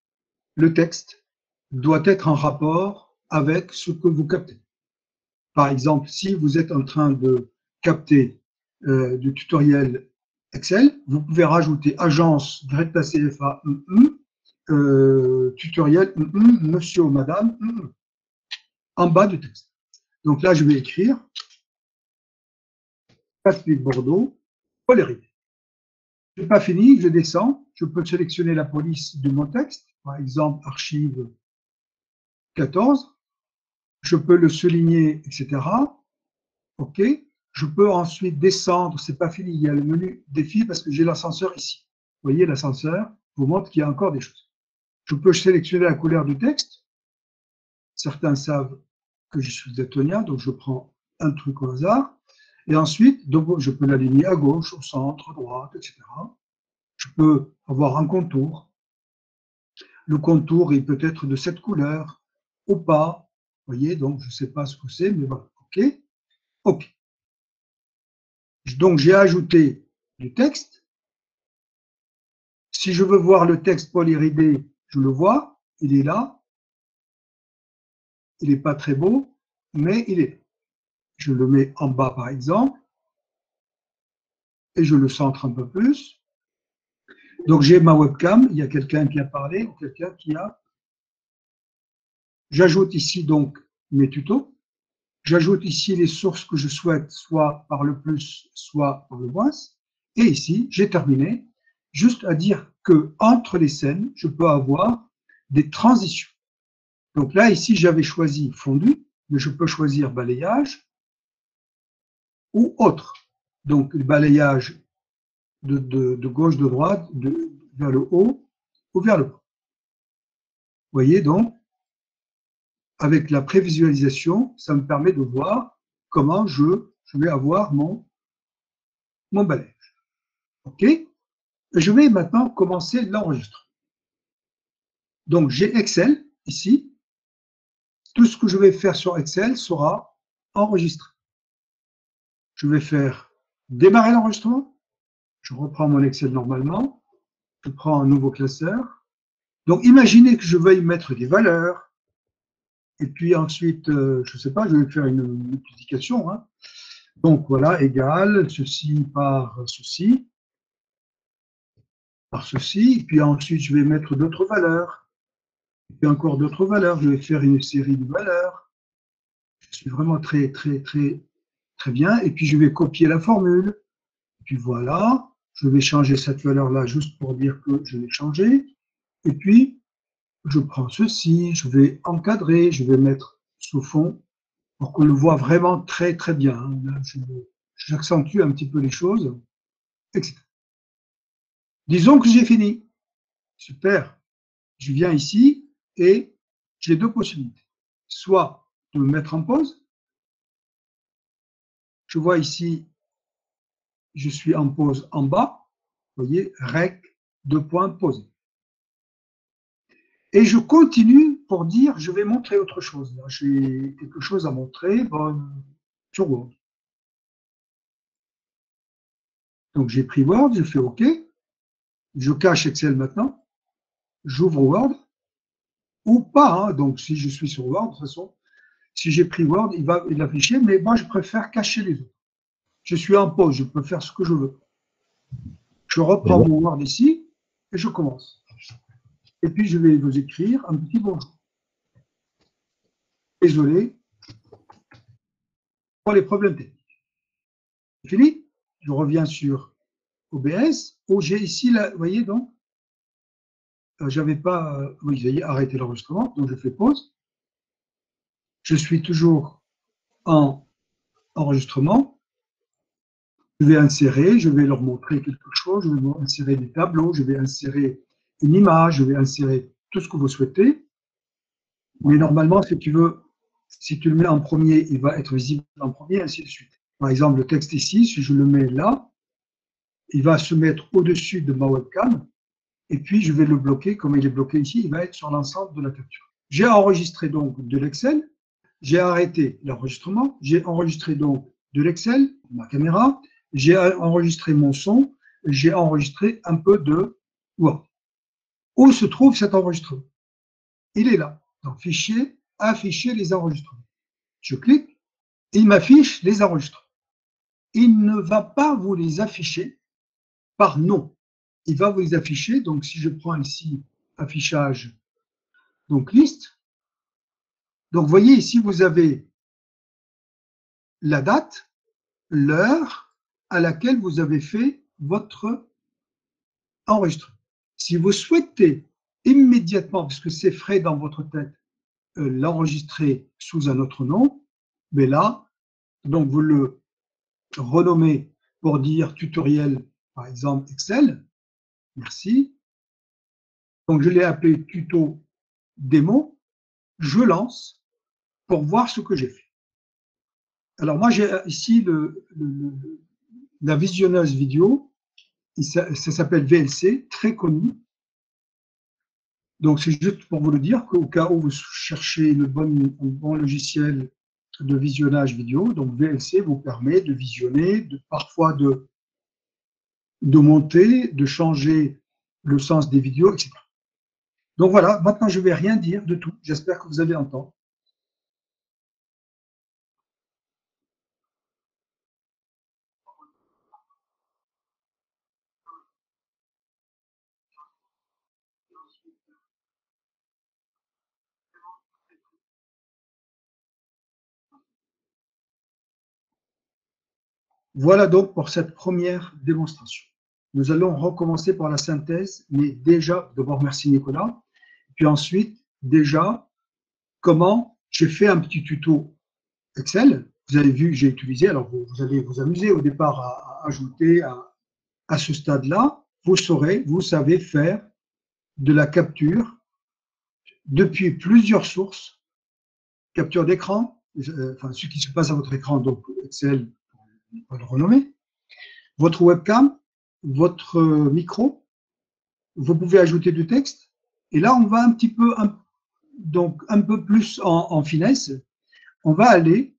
le texte doit être en rapport avec ce que vous captez. Par exemple, si vous êtes en train de capter du tutoriel Excel, vous pouvez rajouter agence Greta CFA tutoriel monsieur ou madame en bas du texte. Donc là, je vais écrire Pacifique Bordeaux, Paul Héry. Je n'ai pas fini, je descends, je peux sélectionner la police de mon texte, par exemple archive 14, je peux le souligner, etc. OK. Je peux ensuite descendre, c'est pas fini, il y a le menu défi parce que j'ai l'ascenseur ici. Vous voyez, l'ascenseur vous montre qu'il y a encore des choses. Je peux sélectionner la couleur du texte. Certains savent que je suis daltonien, donc je prends un truc au hasard. Et ensuite, donc, je peux l'aligner à gauche, au centre, à droite, etc. Je peux avoir un contour. Le contour est peut-être de cette couleur ou pas. Vous voyez, donc je ne sais pas ce que c'est, mais voilà. OK. OK. Donc, j'ai ajouté du texte. Si je veux voir le texte Paul Héry, je le vois. Il est là. Il n'est pas très beau, mais il est là. Je le mets en bas, par exemple. Et je le centre un peu plus. Donc, j'ai ma webcam. Il y a quelqu'un qui a parlé ou quelqu'un qui a... J'ajoute ici donc mes tutos. J'ajoute ici les sources que je souhaite, soit par le plus, soit par le moins. Et ici, j'ai terminé. Juste à dire que entre les scènes, je peux avoir des transitions. Donc là, ici, j'avais choisi fondu, mais je peux choisir balayage ou autre. Donc, le balayage de gauche, de droite, vers le haut ou vers le bas. Vous voyez donc, avec la prévisualisation, ça me permet de voir comment je vais avoir mon balayage. OK? Je vais maintenant commencer l'enregistrement. Donc, j'ai Excel ici. Tout ce que je vais faire sur Excel sera enregistré. Je vais faire démarrer l'enregistrement. Je reprends mon Excel normalement. Je prends un nouveau classeur. Donc, imaginez que je veuille mettre des valeurs, Et puis ensuite, je ne sais pas, je vais faire une multiplication. Hein. Donc voilà, égal ceci par ceci, et puis ensuite je vais mettre d'autres valeurs, et puis encore d'autres valeurs, je vais faire une série de valeurs. Je suis vraiment très bien, et puis je vais copier la formule, et puis voilà, je vais changer cette valeur-là juste pour dire que je l'ai changée, et puis je prends ceci, je vais encadrer, je vais mettre sous fond pour qu'on le voit vraiment très bien. Là, j'accentue un petit peu les choses, etc. Disons que j'ai fini. Super. Je viens ici et j'ai deux possibilités. Soit de me mettre en pause. Je vois ici, je suis en pause en bas. Vous voyez, rec, deux points, pause. Et je continue pour dire, je vais montrer autre chose. Là, j'ai quelque chose à montrer sur Word. Donc, j'ai pris Word, je fais OK. Je cache Excel maintenant. J'ouvre Word. Ou pas. Hein. Donc, si je suis sur Word, de toute façon, si j'ai pris Word, il va l'afficher. Mais moi, je préfère cacher les autres. Je suis en pause, je peux faire ce que je veux. Je reprends mon Word ici et je commence. Et puis, je vais vous écrire un petit bonjour. Désolé pour les problèmes techniques. C'est fini. Je reviens sur OBS, où j'ai ici, là, vous voyez donc, j'avais pas, oui, vous voyez, arrêté l'enregistrement, donc je fais pause. Je suis toujours en enregistrement. Je vais insérer, je vais leur montrer quelque chose, je vais insérer des tableaux, je vais insérer une image, je vais insérer tout ce que vous souhaitez. Mais normalement, si tu veux, si tu le mets en premier, il va être visible en premier, ainsi de suite. Par exemple, le texte ici, si je le mets là, il va se mettre au-dessus de ma webcam, et puis je vais le bloquer, comme il est bloqué ici, il va être sur l'ensemble de la capture. J'ai enregistré donc de l'Excel, j'ai arrêté l'enregistrement, j'ai enregistré donc de l'Excel, ma caméra, j'ai enregistré mon son, j'ai enregistré un peu de Word. Où se trouve cet enregistrement? Il est là, dans Fichier, Afficher les enregistrements. Je clique, et il m'affiche les enregistrements. Il ne va pas vous les afficher par nom. Il va vous les afficher, donc si je prends ici affichage, donc liste, donc vous voyez ici vous avez la date, l'heure à laquelle vous avez fait votre enregistrement. Si vous souhaitez immédiatement, parce que c'est frais dans votre tête, l'enregistrer sous un autre nom, mais là, donc vous le renommez pour dire tutoriel, par exemple Excel, merci. Donc je l'ai appelé tuto démo, je lance pour voir ce que j'ai fait. Alors moi j'ai ici la visionneuse vidéo, ça s'appelle VLC, très connu. Donc c'est juste pour vous le dire qu'au cas où vous cherchez un bon logiciel de visionnage vidéo, donc VLC vous permet de visionner, parfois de monter, de changer le sens des vidéos, etc. Donc voilà, maintenant je ne vais rien dire de tout, j'espère que vous allez entendre. Voilà donc pour cette première démonstration. Nous allons recommencer par la synthèse, mais déjà, d'abord merci Nicolas, puis ensuite, déjà, comment j'ai fait un petit tuto Excel. Vous avez vu, j'ai utilisé, alors vous allez vous amuser au départ à ajouter à ce stade-là, vous savez faire de la capture depuis plusieurs sources, capture d'écran, enfin ce qui se passe à votre écran, donc Excel, on va le renommer, votre webcam, votre micro, vous pouvez ajouter du texte, et là on va un petit peu, donc un peu plus en finesse, on va aller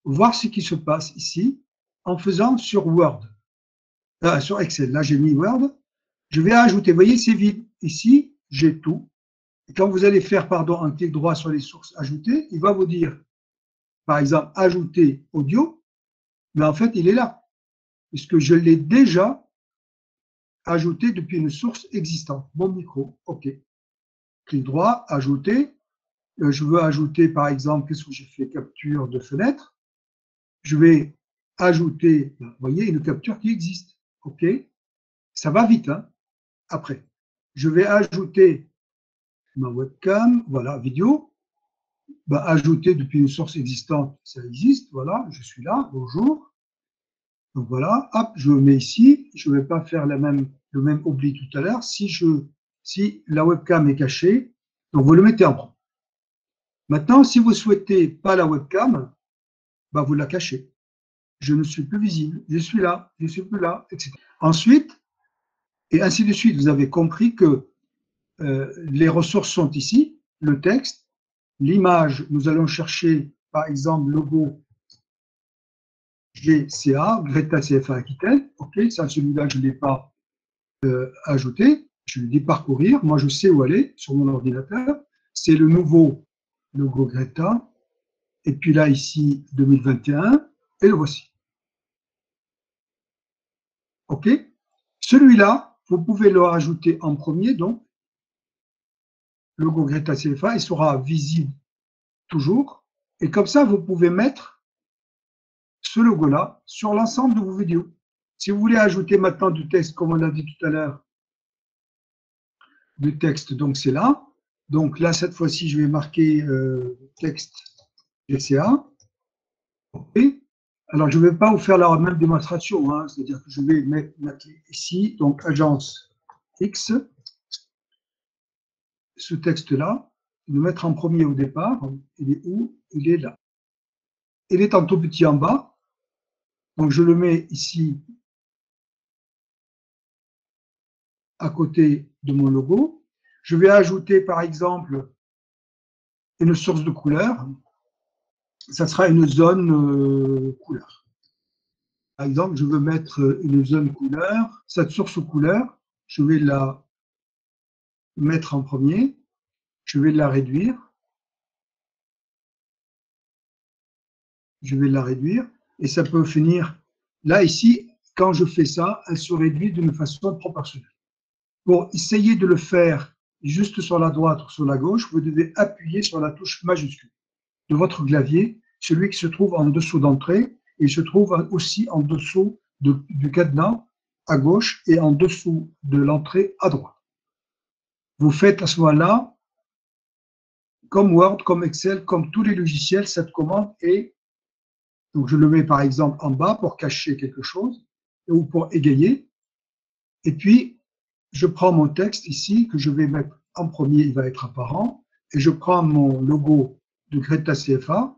voir ce qui se passe ici en faisant sur Word, sur Excel. Là j'ai mis Word, je vais ajouter, vous voyez c'est vide, ici j'ai tout, Et quand vous allez faire, pardon, un clic droit sur les sources ajoutées, il va vous dire, par exemple, ajouter audio, mais en fait, il est là, puisque je l'ai déjà ajouté depuis une source existante. Mon micro, OK. Clic droit, ajouter. Je veux ajouter, par exemple, qu'est-ce que j'ai fait? Capture de fenêtre. Je vais ajouter, vous voyez, une capture qui existe. OK. Ça va vite, hein. Après, je vais ajouter ma webcam, voilà, vidéo. Bah, ajouter depuis une source existante, ça existe, voilà, je suis là, bonjour. Donc voilà, hop, je le mets ici. Je ne vais pas faire le même oubli tout à l'heure. Si la webcam est cachée, donc vous le mettez en premier. Maintenant, si vous ne souhaitez pas la webcam, bah vous la cachez. Je ne suis plus visible, je suis là, je ne suis plus là, etc. Ensuite, et ainsi de suite, vous avez compris que les ressources sont ici, le texte, l'image, nous allons chercher par exemple logo GCA, Greta CFA Aquitaine, ok, ça celui-là je ne l'ai pas ajouté, je lui dis parcourir, moi je sais où aller sur mon ordinateur, c'est le nouveau logo Greta, et puis là ici 2021, et le voici. Ok, celui-là, vous pouvez le rajouter en premier, donc logo Greta CFA, il sera visible toujours, et comme ça vous pouvez mettre ce logo-là sur l'ensemble de vos vidéos. Si vous voulez ajouter maintenant du texte, comme on l'a dit tout à l'heure, du texte, donc c'est là. Donc là, cette fois-ci, je vais marquer texte GCA. Okay. Alors, je ne vais pas vous faire la même démonstration, hein, c'est-à-dire que je vais mettre ici, donc agence X, ce texte-là, le mettre en premier au départ. Il est où? Il est là. Il est en tout petit en bas. Donc, je le mets ici à côté de mon logo. Je vais ajouter, par exemple, une source de couleur. Ça sera une zone couleur. Par exemple, je veux mettre une zone couleur. Cette source couleur, je vais la mettre en premier. Je vais la réduire. Je vais la réduire. Et ça peut finir. Là, ici, quand je fais ça, elle se réduit d'une façon proportionnelle. Pour essayer de le faire juste sur la droite ou sur la gauche, vous devez appuyer sur la touche majuscule de votre clavier, celui qui se trouve en dessous d'entrée, et il se trouve aussi en dessous du cadenas à gauche et en dessous de l'entrée à droite. Vous faites à ce moment-là, comme Word, comme Excel, comme tous les logiciels, cette commande est, donc je le mets par exemple en bas pour cacher quelque chose ou pour égayer, et puis je prends mon texte ici que je vais mettre en premier, il va être apparent, et je prends mon logo de Greta CFA,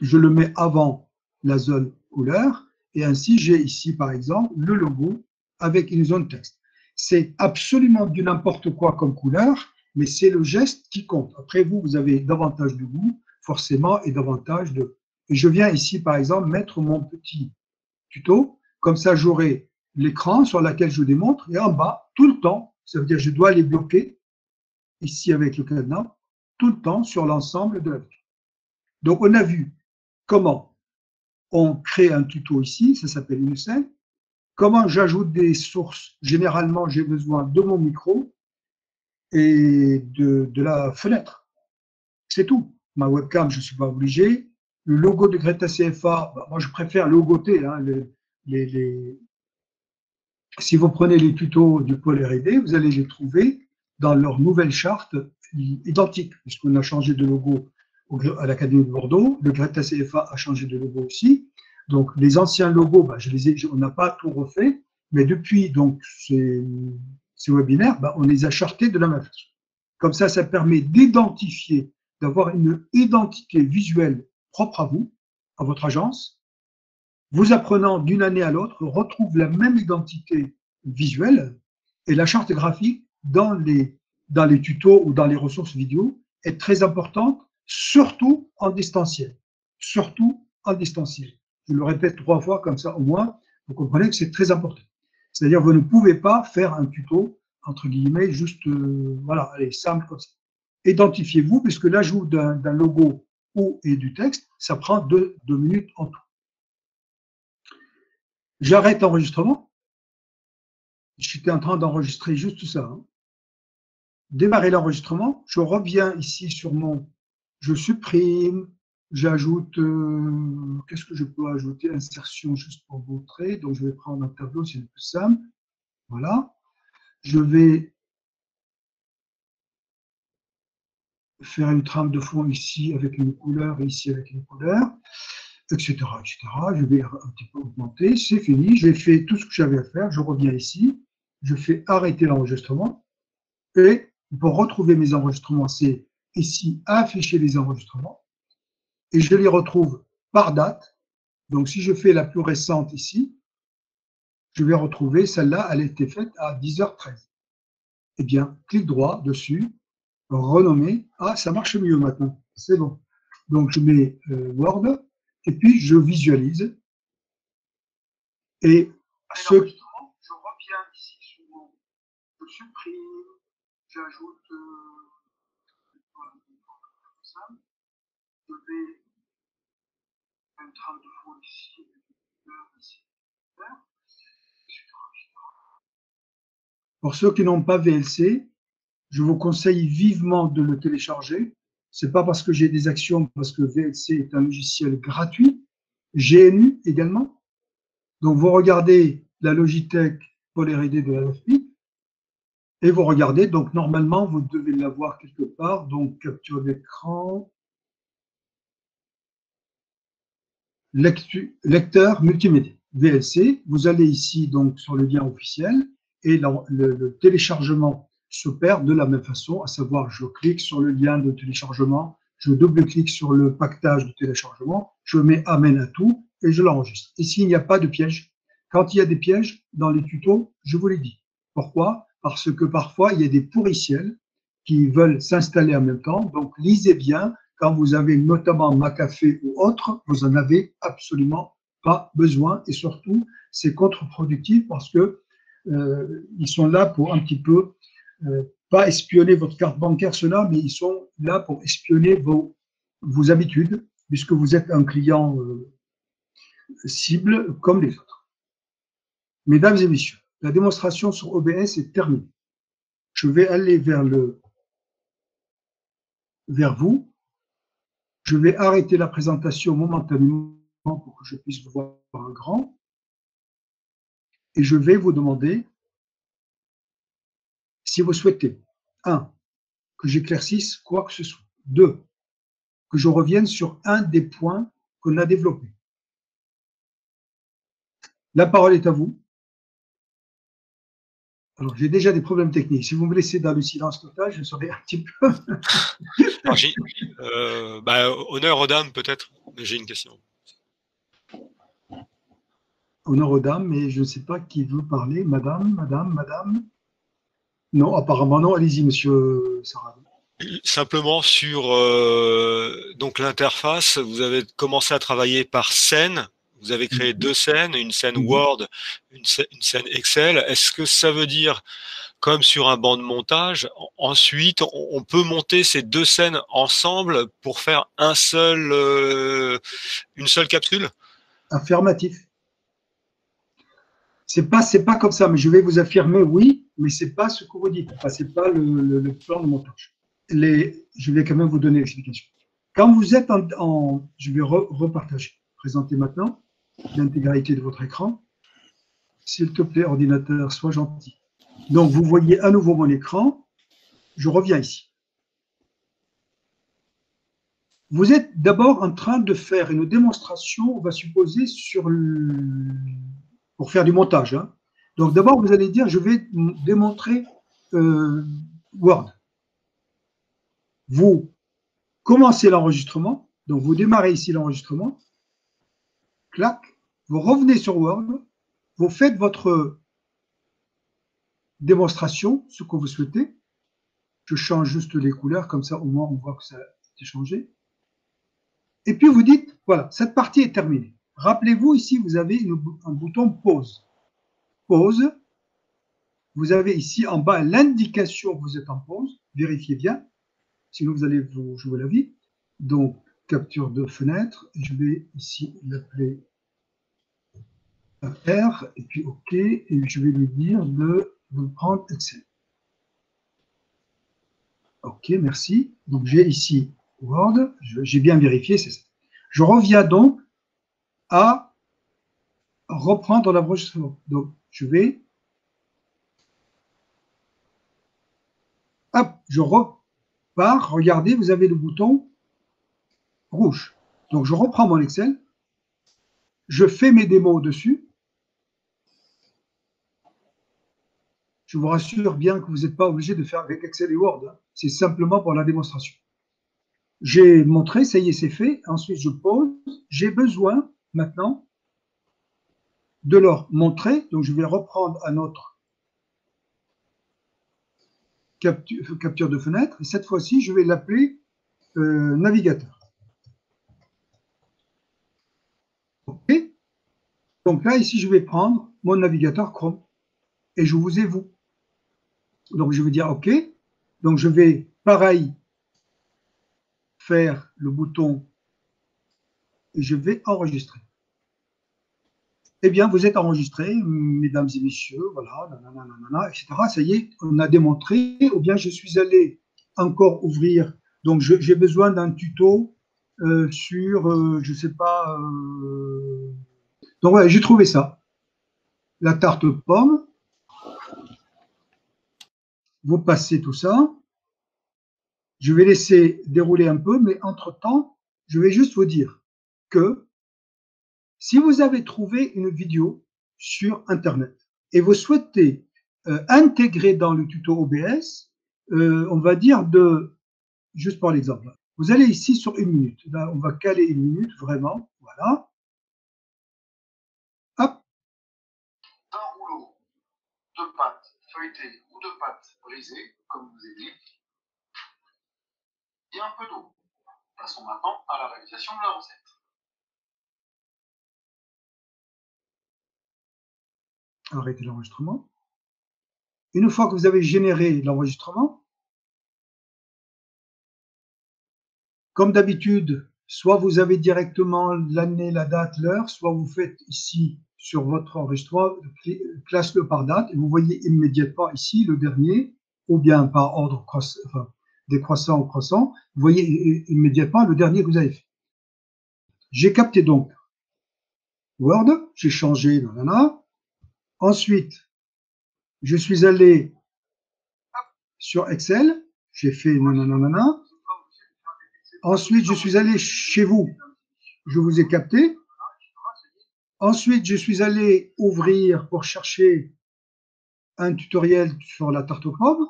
je le mets avant la zone couleur, et ainsi j'ai ici par exemple le logo avec une zone texte. C'est absolument du n'importe quoi comme couleur, mais c'est le geste qui compte. Après vous, vous avez davantage de goût, forcément, et davantage de... Et je viens ici par exemple mettre mon petit tuto, comme ça j'aurai l'écran sur lequel je démontre, et en bas, tout le temps, ça veut dire que je dois les bloquer, ici avec le cadenas, tout le temps sur l'ensemble de la vidéo. Donc on a vu comment on crée un tuto ici, ça s'appelle une scène. Comment j'ajoute des sources? Généralement, j'ai besoin de mon micro et de la fenêtre. C'est tout. Ma webcam, je ne suis pas obligé. Le logo de Greta CFA, moi je préfère logoter. Hein, si vous prenez les tutos du pôle R&D, vous allez les trouver dans leur nouvelle charte identique, puisqu'on a changé de logo à l'Académie de Bordeaux. Le Greta CFA a changé de logo aussi. Donc, les anciens logos, on n'a pas tout refait, mais depuis donc, ces webinaires, on les a chartés de la même façon. Comme ça permet d'identifier, d'avoir une identité visuelle propre à vous, à votre agence. Vos apprenants d'une année à l'autre retrouvent la même identité visuelle et la charte graphique dans les tutos ou dans les ressources vidéo est très importante, surtout en distanciel. Surtout en distanciel. Je le répète 3 fois, comme ça au moins, vous comprenez que c'est très important. C'est-à-dire vous ne pouvez pas faire un tuto entre guillemets, juste, voilà, allez, simple comme ça. Identifiez-vous, puisque l'ajout d'un logo ou et du texte, ça prend 2 minutes en tout. J'arrête l'enregistrement. J'étais en train d'enregistrer juste ça. Hein. Démarrer l'enregistrement. Je reviens ici sur mon... Je supprime. J'ajoute... Qu'est-ce que je peux ajouter? Insertion, juste pour vous montrer. Donc, je vais prendre un tableau, c'est le plus simple. Voilà. Je vais faire une trame de fond ici avec une couleur et ici avec une couleur, etc., etc. Je vais un petit peu augmenter. C'est fini. J'ai fait tout ce que j'avais à faire. Je reviens ici. Je fais arrêter l'enregistrement. Et pour retrouver mes enregistrements, c'est ici afficher les enregistrements. Et je les retrouve par date. Donc, si je fais la plus récente ici, je vais retrouver celle-là, elle a été faite à 10h13. Eh bien, clic droit dessus, renommer. Ah, ça marche mieux maintenant. C'est bon. Donc, je mets Word et puis je visualise. Et je reviens ici sur mon... Je supprime, j'ajoute... je vais une trame de fond ici, ici. Pour ceux qui n'ont pas VLC, je vous conseille vivement de le télécharger. Ce n'est pas parce que j'ai des actions, parce que VLC est un logiciel gratuit, GNU également. Donc, vous regardez la Logitech Paul R&D de la LFP et vous regardez, donc normalement, vous devez l'avoir quelque part. Donc, capture d'écran, lecteur multimédia, VLC. Vous allez ici donc sur le lien officiel et le téléchargement s'opère de la même façon, à savoir je clique sur le lien de téléchargement, je double-clique sur le pactage de téléchargement, je mets amène à tout et je l'enregistre. Ici, il n'y a pas de piège. Quand il y a des pièges dans les tutos, je vous l'ai dit. Pourquoi? Parce que parfois, il y a des pourriciels qui veulent s'installer en même temps. Donc, lisez bien. Quand vous avez notamment McAfee ou autre, vous n'en avez absolument pas besoin. Et surtout, c'est contre-productif parce que ils sont là pour un petit peu, pas espionner votre carte bancaire, cela, mais ils sont là pour espionner vos habitudes, puisque vous êtes un client cible comme les autres. Mesdames et messieurs, la démonstration sur OBS est terminée. Je vais aller vers vous. Je vais arrêter la présentation momentanément pour que je puisse vous voir en grand. Et je vais vous demander si vous souhaitez, 1, que j'éclaircisse quoi que ce soit. 2, que je revienne sur un des points qu'on a développés. La parole est à vous. Alors, j'ai déjà des problèmes techniques. Si vous me laissez dans le silence total, je serai un petit peu... honneur aux dames, peut-être, mais j'ai une question. Honneur aux dames, mais je ne sais pas qui veut parler. Madame. Non, apparemment non. Allez-y, monsieur Sarah. Simplement sur donc l'interface, vous avez commencé à travailler par scène. Vous avez créé 2 scènes, une scène Word, une scène Excel. Est-ce que ça veut dire, comme sur un banc de montage, ensuite on peut monter ces 2 scènes ensemble pour faire une seule capsule? Affirmatif. C'est pas comme ça, mais je vais vous affirmer oui, mais c'est pas ce que vous dites. Enfin, c'est pas le plan de montage. Je vais quand même vous donner l'explication. Quand vous êtes je vais repartager. Présenter maintenant l'intégralité de votre écran. S'il te plaît, ordinateur, sois gentil. Donc, vous voyez à nouveau mon écran. Je reviens ici. Vous êtes d'abord en train de faire une démonstration, on va supposer, pour faire du montage. Hein. Donc, d'abord, vous allez dire, je vais démontrer Word. Vous commencez l'enregistrement. Donc, vous démarrez ici l'enregistrement. Clac. Vous revenez sur Word. Vous faites votre démonstration, ce que vous souhaitez. Je change juste les couleurs, comme ça, au moins, on voit que ça a été changé. Et puis, vous dites, voilà, cette partie est terminée. Rappelez-vous, ici, vous avez un bouton pause. Pause. vous avez ici en bas l'indication que vous êtes en pause. Vérifiez bien, sinon vous allez vous jouer la vie. Donc, capture de fenêtre. Je vais ici l'appeler R, et puis OK, et je vais lui dire de prendre Excel. OK, merci. Donc, j'ai ici Word, j'ai bien vérifié, c'est ça. Je reviens donc à reprendre l'enregistrement. Donc, je vais, hop, je repars. Regardez, vous avez le bouton rouge. Donc, je reprends mon Excel, je fais mes démos dessus. Je vous rassure bien que vous n'êtes pas obligé de faire avec Excel et Word. Hein. C'est simplement pour la démonstration. J'ai montré, ça y est, c'est fait. Ensuite, je pose. J'ai besoin maintenant de leur montrer. Donc, je vais reprendre à notre capture de fenêtre. Et cette fois-ci, je vais l'appeler navigateur. OK. Donc là, ici, je vais prendre mon navigateur Chrome. Et je vous ai vous. Donc, je vais dire OK. Donc, je vais, pareil, faire le bouton et je vais enregistrer. Eh bien, vous êtes enregistrés, mesdames et messieurs, voilà, nanana, etc. Ça y est, on a démontré, ou bien je suis allé encore ouvrir. Donc, j'ai besoin d'un tuto sur, je ne sais pas. Donc, voilà, j'ai trouvé ça. La tarte pomme. Vous passez tout ça. Je vais laisser dérouler un peu, mais entre-temps, je vais juste vous dire que si vous avez trouvé une vidéo sur Internet et vous souhaitez intégrer dans le tuto OBS, on va dire juste par l'exemple, vous allez ici sur 1 minute. Là, on va caler 1 minute, vraiment. Voilà. Hop. D'un rouleau de pâte feuilletée ou de pâte brisée, comme vous avez dit, et un peu d'eau. Passons maintenant à la réalisation de la recette. Arrêtez l'enregistrement. Une fois que vous avez généré l'enregistrement, comme d'habitude, soit vous avez directement l'année, la date, l'heure, soit vous faites ici sur votre enregistrement, classe-le par date, et vous voyez immédiatement ici le dernier, ou bien par ordre décroissant ou croissant, vous voyez immédiatement le dernier que vous avez fait. J'ai capté donc Word, j'ai changé, nanana. Ensuite, je suis allé sur Excel, j'ai fait nanana. Ensuite, je suis allé chez vous, je vous ai capté. Ensuite, je suis allé ouvrir pour chercher un tutoriel sur la tarte aux pommes.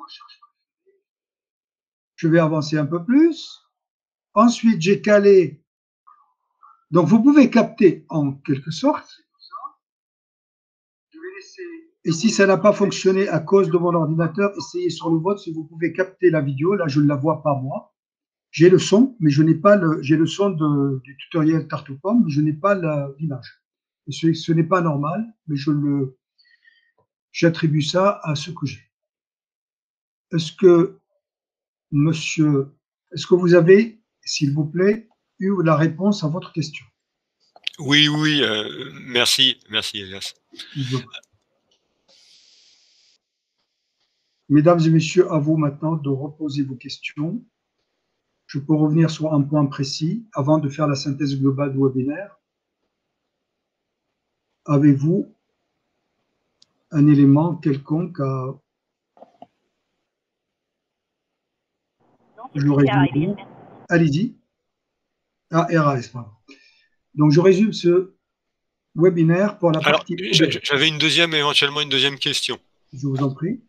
Je vais avancer un peu plus. Ensuite, j'ai calé. Donc, vous pouvez capter en quelque sorte. Et si ça n'a pas fonctionné à cause de mon ordinateur, essayez sur le vôtre si vous pouvez capter la vidéo. Là, je ne la vois pas moi. J'ai le son, mais je n'ai pas j'ai le son du tutoriel tarte aux pommes, mais je n'ai pas l'image. Ce n'est pas normal, mais j'attribue ça à ce que j'ai. Est-ce que, monsieur, est-ce que vous avez, s'il vous plaît, eu la réponse à votre question? Oui, oui, merci, Elias. Mesdames et messieurs, à vous maintenant de reposer vos questions. Je peux revenir sur un point précis avant de faire la synthèse globale du webinaire. Avez-vous un élément quelconque à... Je résume. Allez-y. Ah, RAS, pardon. Donc, je résume ce webinaire pour la partie... J'avais éventuellement une deuxième question. Je vous en prie.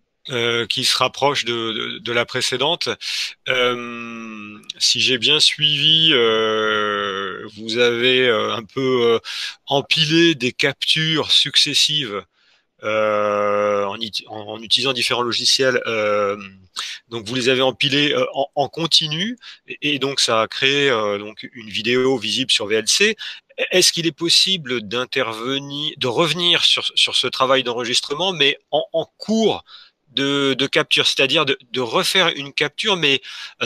Qui se rapproche de la précédente. Si j'ai bien suivi, vous avez un peu empilé des captures successives en utilisant différents logiciels. Donc vous les avez empilés en continu et donc ça a créé donc une vidéo visible sur VLC. Est-ce qu'il est possible de revenir sur ce travail d'enregistrement, mais en cours de capture, c'est-à-dire de refaire une capture, mais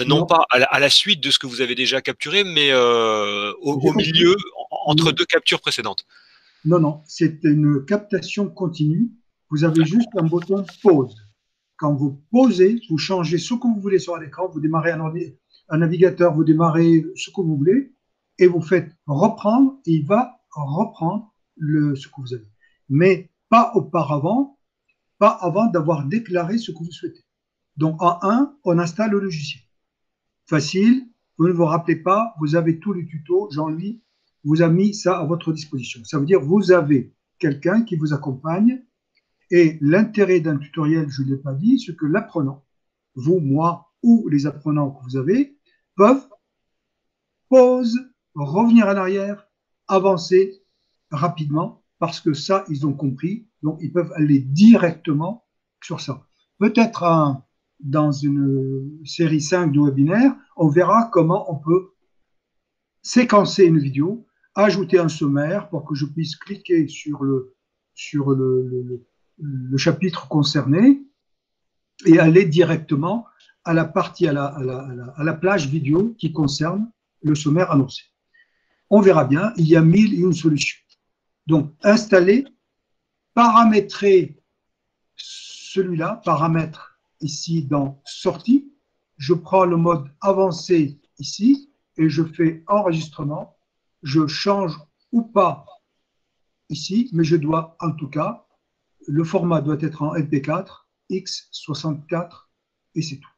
non pas à la suite de ce que vous avez déjà capturé, mais au milieu, entre deux captures précédentes. Non, non, c'est une captation continue. Vous avez juste un bouton pause. Quand vous posez, vous changez ce que vous voulez sur l'écran, vous démarrez un navigateur, vous démarrez ce que vous voulez, et vous faites reprendre, et il va reprendre ce que vous avez. Mais pas auparavant, pas avant d'avoir déclaré ce que vous souhaitez. Donc en 1, on installe le logiciel. Facile, vous ne vous rappelez pas, vous avez tous les tutos, Jean-Louis vous a mis ça à votre disposition. Ça veut dire vous avez quelqu'un qui vous accompagne, et l'intérêt d'un tutoriel, je ne l'ai pas dit, c'est que l'apprenant, vous, moi ou les apprenants que vous avez, peuvent pause, revenir en arrière, avancer rapidement, parce que ça, ils ont compris, donc ils peuvent aller directement sur ça. Peut-être dans une série 5 de webinaires, on verra comment on peut séquencer une vidéo, ajouter un sommaire pour que je puisse cliquer sur le chapitre concerné et aller directement à la partie, à la plage vidéo qui concerne le sommaire annoncé. On verra bien, il y a 1001 solutions. Donc, installer, paramétrer celui-là, paramètre ici dans sortie, je prends le mode avancé ici et je fais enregistrement, je change ou pas ici, mais je dois en tout cas, le format doit être en MP4, X64 et c'est tout.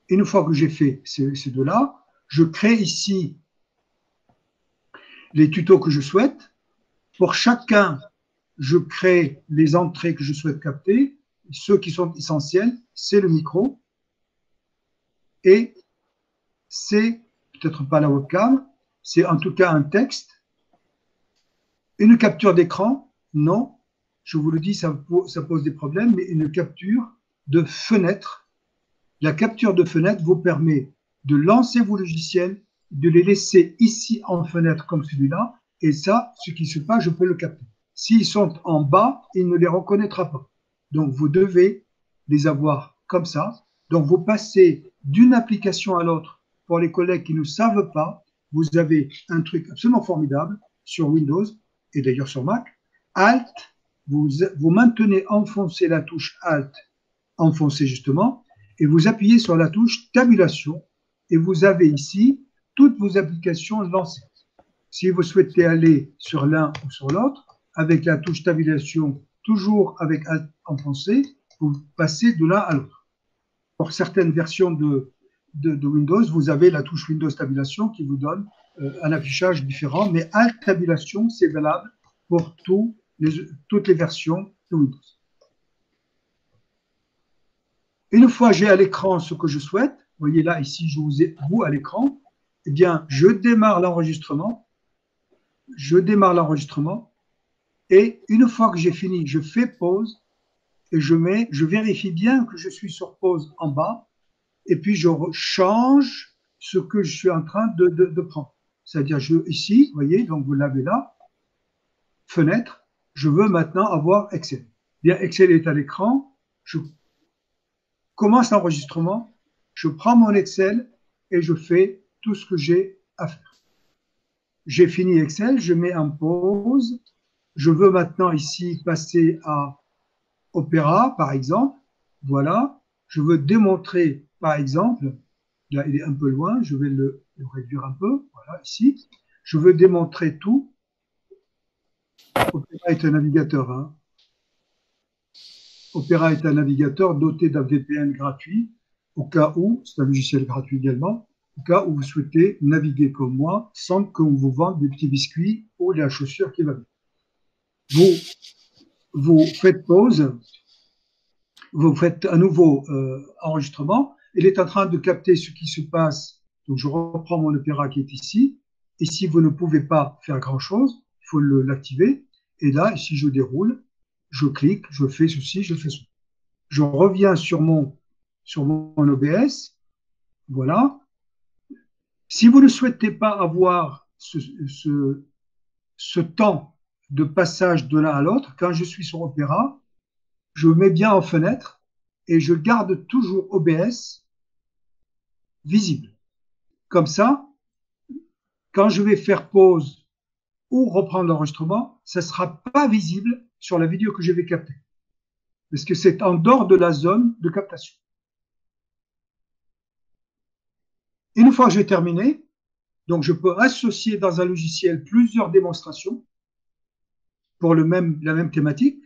Une fois que j'ai fait ces deux-là, je crée ici les tutos que je souhaite. Pour chacun, je crée les entrées que je souhaite capter. Ceux qui sont essentiels, c'est le micro et c'est, peut-être pas la webcam, c'est en tout cas un texte. Une capture d'écran, non, je vous le dis, ça pose des problèmes, mais une capture de fenêtre. La capture de fenêtre vous permet de lancer vos logiciels, de les laisser ici en fenêtre comme celui-là, et ça, ce qui se passe, je peux le capter. S'ils sont en bas, il ne les reconnaîtra pas. Donc, vous devez les avoir comme ça. Donc, vous passez d'une application à l'autre. Pour les collègues qui ne savent pas, vous avez un truc absolument formidable sur Windows, et d'ailleurs sur Mac. Alt, vous maintenez enfoncé la touche Alt, enfoncé justement, et vous appuyez sur la touche tabulation, et vous avez ici toutes vos applications lancées. Si vous souhaitez aller sur l'un ou sur l'autre, avec la touche tabulation, toujours avec Alt enfoncé, vous passez de l'un à l'autre. Pour certaines versions de Windows, vous avez la touche Windows tabulation qui vous donne un affichage différent, mais Alt tabulation, c'est valable pour toutes les versions de Windows. Une fois j'ai à l'écran ce que je souhaite, vous voyez là, ici, je vous ai vous à l'écran, eh bien, je démarre l'enregistrement, et une fois que j'ai fini, je fais pause, et je vérifie bien que je suis sur pause en bas, et puis je change ce que je suis en train de prendre. C'est-à-dire, ici, vous voyez, donc vous l'avez là, fenêtre, je veux maintenant avoir Excel. Bien, Excel est à l'écran, je commence l'enregistrement, je prends mon Excel et je fais tout ce que j'ai à faire. J'ai fini Excel, je mets en pause. Je veux maintenant ici passer à Opéra, par exemple. Voilà. Je veux démontrer, par exemple, là il est un peu loin, je vais le réduire un peu. Voilà, ici. Je veux démontrer tout. Opéra est un navigateur. Hein. Opéra est un navigateur doté d'un VPN gratuit, au cas où, c'est un logiciel gratuit également, au cas où vous souhaitez naviguer comme moi sans qu'on vous vende des petits biscuits ou de la chaussure qui va bien. Vous faites pause, vous faites un nouveau enregistrement, il est en train de capter ce qui se passe, donc je reprends mon Opéra qui est ici, et si vous ne pouvez pas faire grand-chose, il faut l'activer, et là, ici je déroule, je clique, je fais ceci, je fais cela. Je reviens sur mon OBS, voilà. Si vous ne souhaitez pas avoir ce temps de passage de l'un à l'autre, quand je suis sur Opéra, je mets bien en fenêtre et je garde toujours OBS visible. Comme ça, quand je vais faire pause ou reprendre l'enregistrement, ça ne sera pas visible sur la vidéo que je vais capter. Parce que c'est en dehors de la zone de captation. Une fois que j'ai terminé, donc je peux associer dans un logiciel plusieurs démonstrations pour la même thématique.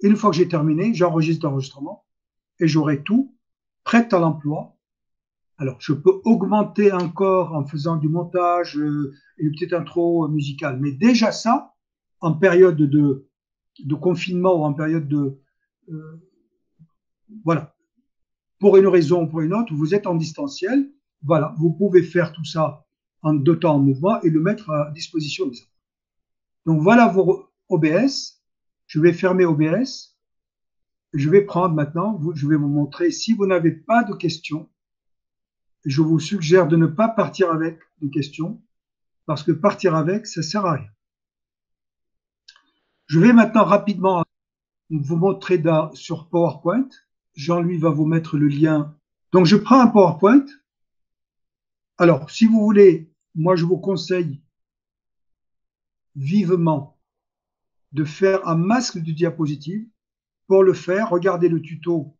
Et une fois que j'ai terminé, j'enregistre l'enregistrement et j'aurai tout prêt à l'emploi. Alors, je peux augmenter encore en faisant du montage, une petite intro musicale. Mais déjà ça, en période de confinement ou en période de... voilà. Pour une raison ou pour une autre, vous êtes en distanciel. Voilà, vous pouvez faire tout ça en 2 temps en mouvement et le mettre à disposition des autres. Donc voilà vos OBS. Je vais fermer OBS. Je vais prendre maintenant, je vais vous montrer, si vous n'avez pas de questions, je vous suggère de ne pas partir avec des questions, parce que partir avec, ça ne sert à rien. Je vais maintenant rapidement vous montrer sur PowerPoint. Jean-Louis va vous mettre le lien. Donc, je prends un PowerPoint. Alors, si vous voulez, moi, je vous conseille vivement de faire un masque de diapositive. Pour le faire, regardez le tuto.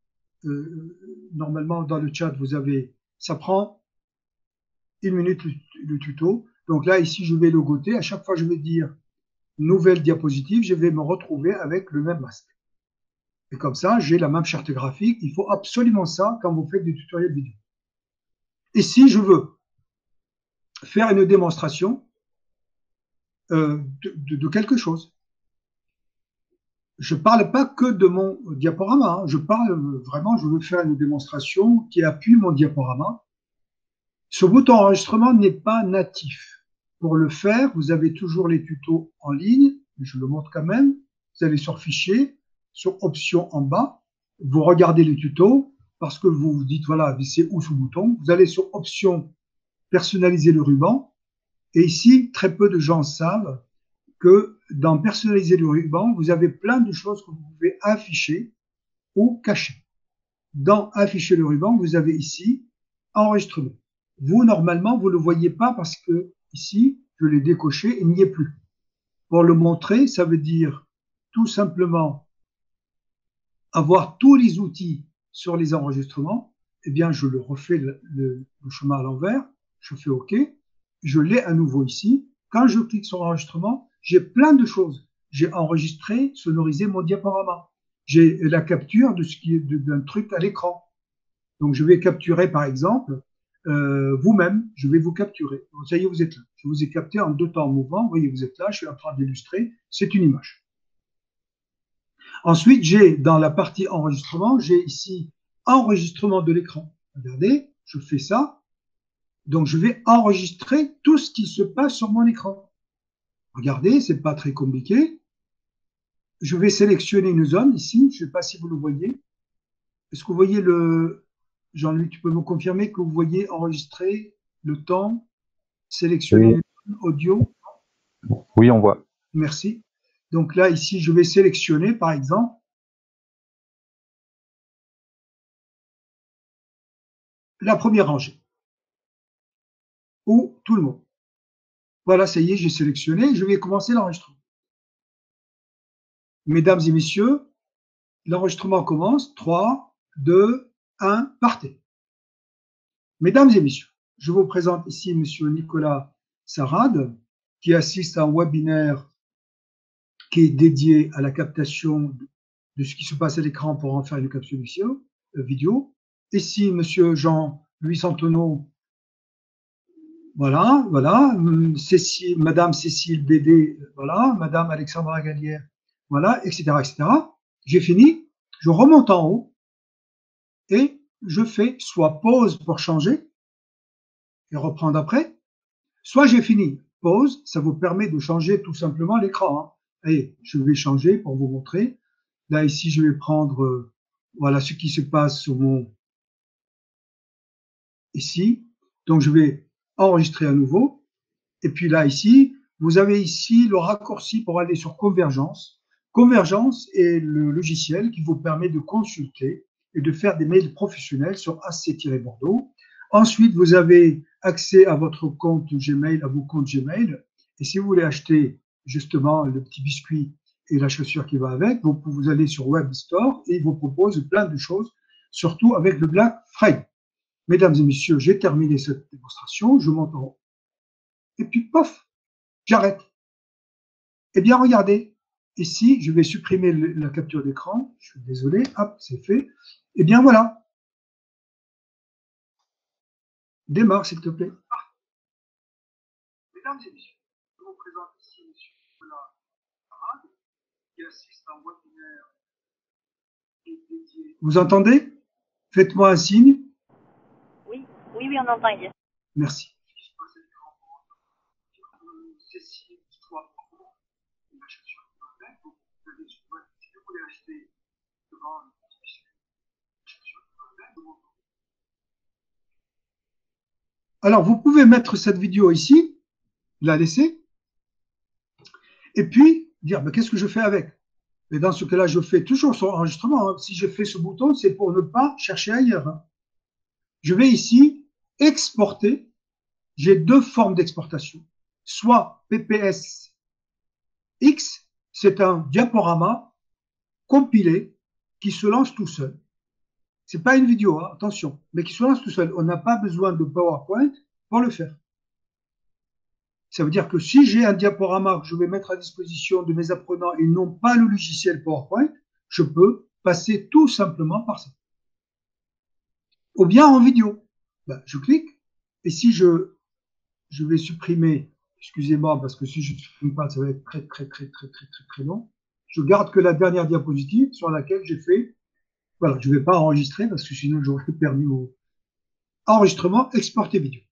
Normalement, dans le chat, vous avez, ça prend 1 minute le tuto. Donc là, ici, je vais logoter. À chaque fois, je vais dire nouvelle diapositive, je vais me retrouver avec le même masque. Et comme ça, j'ai la même charte graphique. Il faut absolument ça quand vous faites des tutoriels vidéo. Et si je veux faire une démonstration de quelque chose, je ne parle pas que de mon diaporama. Je parle vraiment, je veux faire une démonstration qui appuie mon diaporama. Ce bouton enregistrement n'est pas natif. Pour le faire, vous avez toujours les tutos en ligne, mais je le montre quand même. Vous allez sur Fichier, sur Options en bas, vous regardez les tutos, parce que vous vous dites, voilà, c'est où ce bouton. Vous allez sur Options, personnaliser le ruban. Et ici, très peu de gens savent que dans personnaliser le ruban, vous avez plein de choses que vous pouvez afficher ou cacher. Dans afficher le ruban, vous avez ici enregistrement. Vous, normalement, vous ne le voyez pas parce que ici, je l'ai décoché et il n'y est plus. Pour le montrer, ça veut dire tout simplement avoir tous les outils sur les enregistrements. Eh bien, je le refais le chemin à l'envers. Je fais OK. Je l'ai à nouveau ici. Quand je clique sur enregistrement, j'ai plein de choses. J'ai enregistré, sonorisé mon diaporama. J'ai la capture de ce qui est d'un truc à l'écran. Donc, je vais capturer, par exemple, vous-même, je vais vous capturer. Donc, ça y est, vous êtes là. Je vous ai capté en 2 temps en mouvement. Vous voyez, vous êtes là. Je suis en train d'illustrer. C'est une image. Ensuite, j'ai dans la partie enregistrement, j'ai ici enregistrement de l'écran. Regardez, je fais ça. Donc, je vais enregistrer tout ce qui se passe sur mon écran. Regardez, c'est pas très compliqué. Je vais sélectionner une zone ici. Je ne sais pas si vous le voyez. Est-ce que vous voyez le... Jean-Louis, tu peux me confirmer que vous voyez enregistrer le temps, sélectionner audio? Oui, on voit. Merci. Donc là, ici, je vais sélectionner, par exemple, la première rangée. Ou tout le monde. Voilà, ça y est, j'ai sélectionné. Je vais commencer l'enregistrement. Mesdames et messieurs, l'enregistrement commence. 3, 2, 1, partez. Mesdames et messieurs, je vous présente ici monsieur Nicolas Sarade, qui assiste à un webinaire qui est dédié à la captation de ce qui se passe à l'écran pour en faire une capture vidéo. Ici, monsieur Jean-Louis Santonneau, voilà, madame Cécile Bédé, voilà, madame Alexandra Gallière, voilà, etc., etc. J'ai fini, je remonte en haut et je fais soit pause pour changer et reprendre après, soit j'ai fini. Pause, ça vous permet de changer tout simplement l'écran. Hein. Allez, je vais changer pour vous montrer. Là, ici, je vais prendre voilà ce qui se passe sur mon... Ici. Donc, je vais enregistrer à nouveau. Et puis là, ici, vous avez ici le raccourci pour aller sur Convergence. Convergence est le logiciel qui vous permet de consulter et de faire des mails professionnels sur AC-Bordeaux. Ensuite, vous avez accès à votre compte Gmail, à vos comptes Gmail. Et si vous voulez acheter justement le petit biscuit et la chaussure qui va avec, vous allez sur Web Store et il vous propose plein de choses, surtout avec le Black Friday. Mesdames et messieurs, j'ai terminé cette démonstration, je monte en haut. Et puis, pof, j'arrête. Eh bien, regardez, ici, je vais supprimer la capture d'écran. Je suis désolé, hop, c'est fait. Eh bien, voilà. Démarre, s'il te plaît. Mesdames et messieurs, je vous présente ici M. Nicolas Arad, qui assiste à un webinaire dédié. Vous entendez? Faites-moi un signe. Oui, oui, oui, on entend, Elias. Merci. Alors, vous pouvez mettre cette vidéo ici, la laisser, et puis dire, ben, qu'est-ce que je fais avec? Mais dans ce cas-là, je fais toujours son enregistrement. Hein. Si je fais ce bouton, c'est pour ne pas chercher ailleurs. Hein. Je vais ici exporter. J'ai deux formes d'exportation. Soit PPS X, c'est un diaporama compilé qui se lance tout seul. C'est pas une vidéo, hein, attention, mais qui se lance tout seul. On n'a pas besoin de PowerPoint pour le faire. Ça veut dire que si j'ai un diaporama que je vais mettre à disposition de mes apprenants et non pas le logiciel PowerPoint, je peux passer tout simplement par ça. Ou bien en vidéo. Ben, je clique et si je vais supprimer, excusez-moi parce que si je ne supprime pas, ça va être très long. Je garde que la dernière diapositive sur laquelle j'ai fait, voilà, je ne vais pas enregistrer parce que sinon j'aurais perdu au enregistrement, exporter vidéo.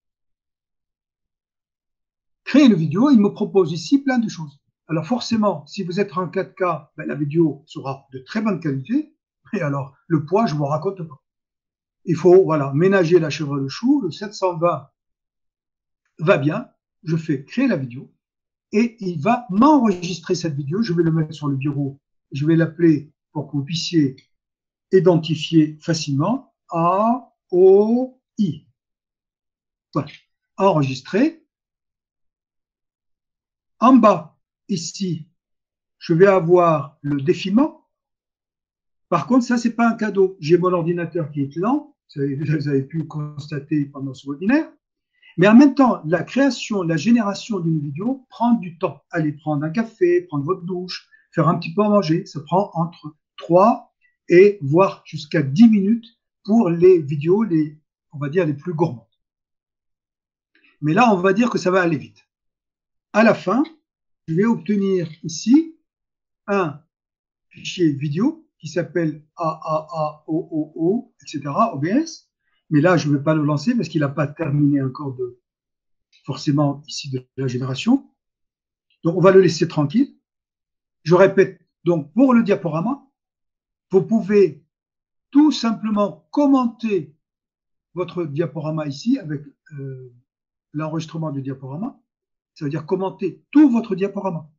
Créer une vidéo, il me propose ici plein de choses. Alors forcément, si vous êtes en 4K, ben, la vidéo sera de très bonne qualité. Et alors, le poids, je ne vous raconte pas. Il faut voilà, ménager la chèvre le chou. Le 720 va bien. Je fais créer la vidéo. Et il va m'enregistrer cette vidéo. Je vais le mettre sur le bureau. Je vais l'appeler pour que vous puissiez identifier facilement AOI. Voilà. Enregistrer. En bas, ici, je vais avoir le défilement. Par contre, ça, c'est pas un cadeau. J'ai mon ordinateur qui est lent. Vous avez pu constater pendant ce webinaire. Mais en même temps, la création, la génération d'une vidéo prend du temps. Allez prendre un café, prendre votre douche, faire un petit peu à manger. Ça prend entre 3 et voire jusqu'à 10 minutes pour les vidéos, on va dire, les plus gourmandes. Mais là, on va dire que ça va aller vite. À la fin, je vais obtenir ici un fichier vidéo qui s'appelle AAAOOO, etc., OBS. Mais là, je ne vais pas le lancer parce qu'il n'a pas terminé encore forcément ici de la génération. Donc, on va le laisser tranquille. Je répète, donc pour le diaporama, vous pouvez tout simplement commenter votre diaporama ici avec l'enregistrement du diaporama. Ça veut dire commenter tout votre diaporama.